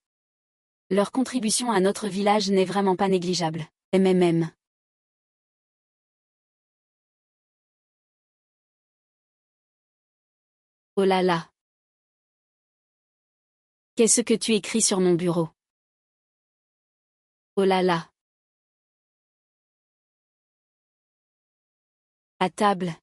Leur contribution à notre village n'est vraiment pas négligeable. MMM. Oh là là. Qu'est-ce que tu écris sur mon bureau? Oh là là. À table.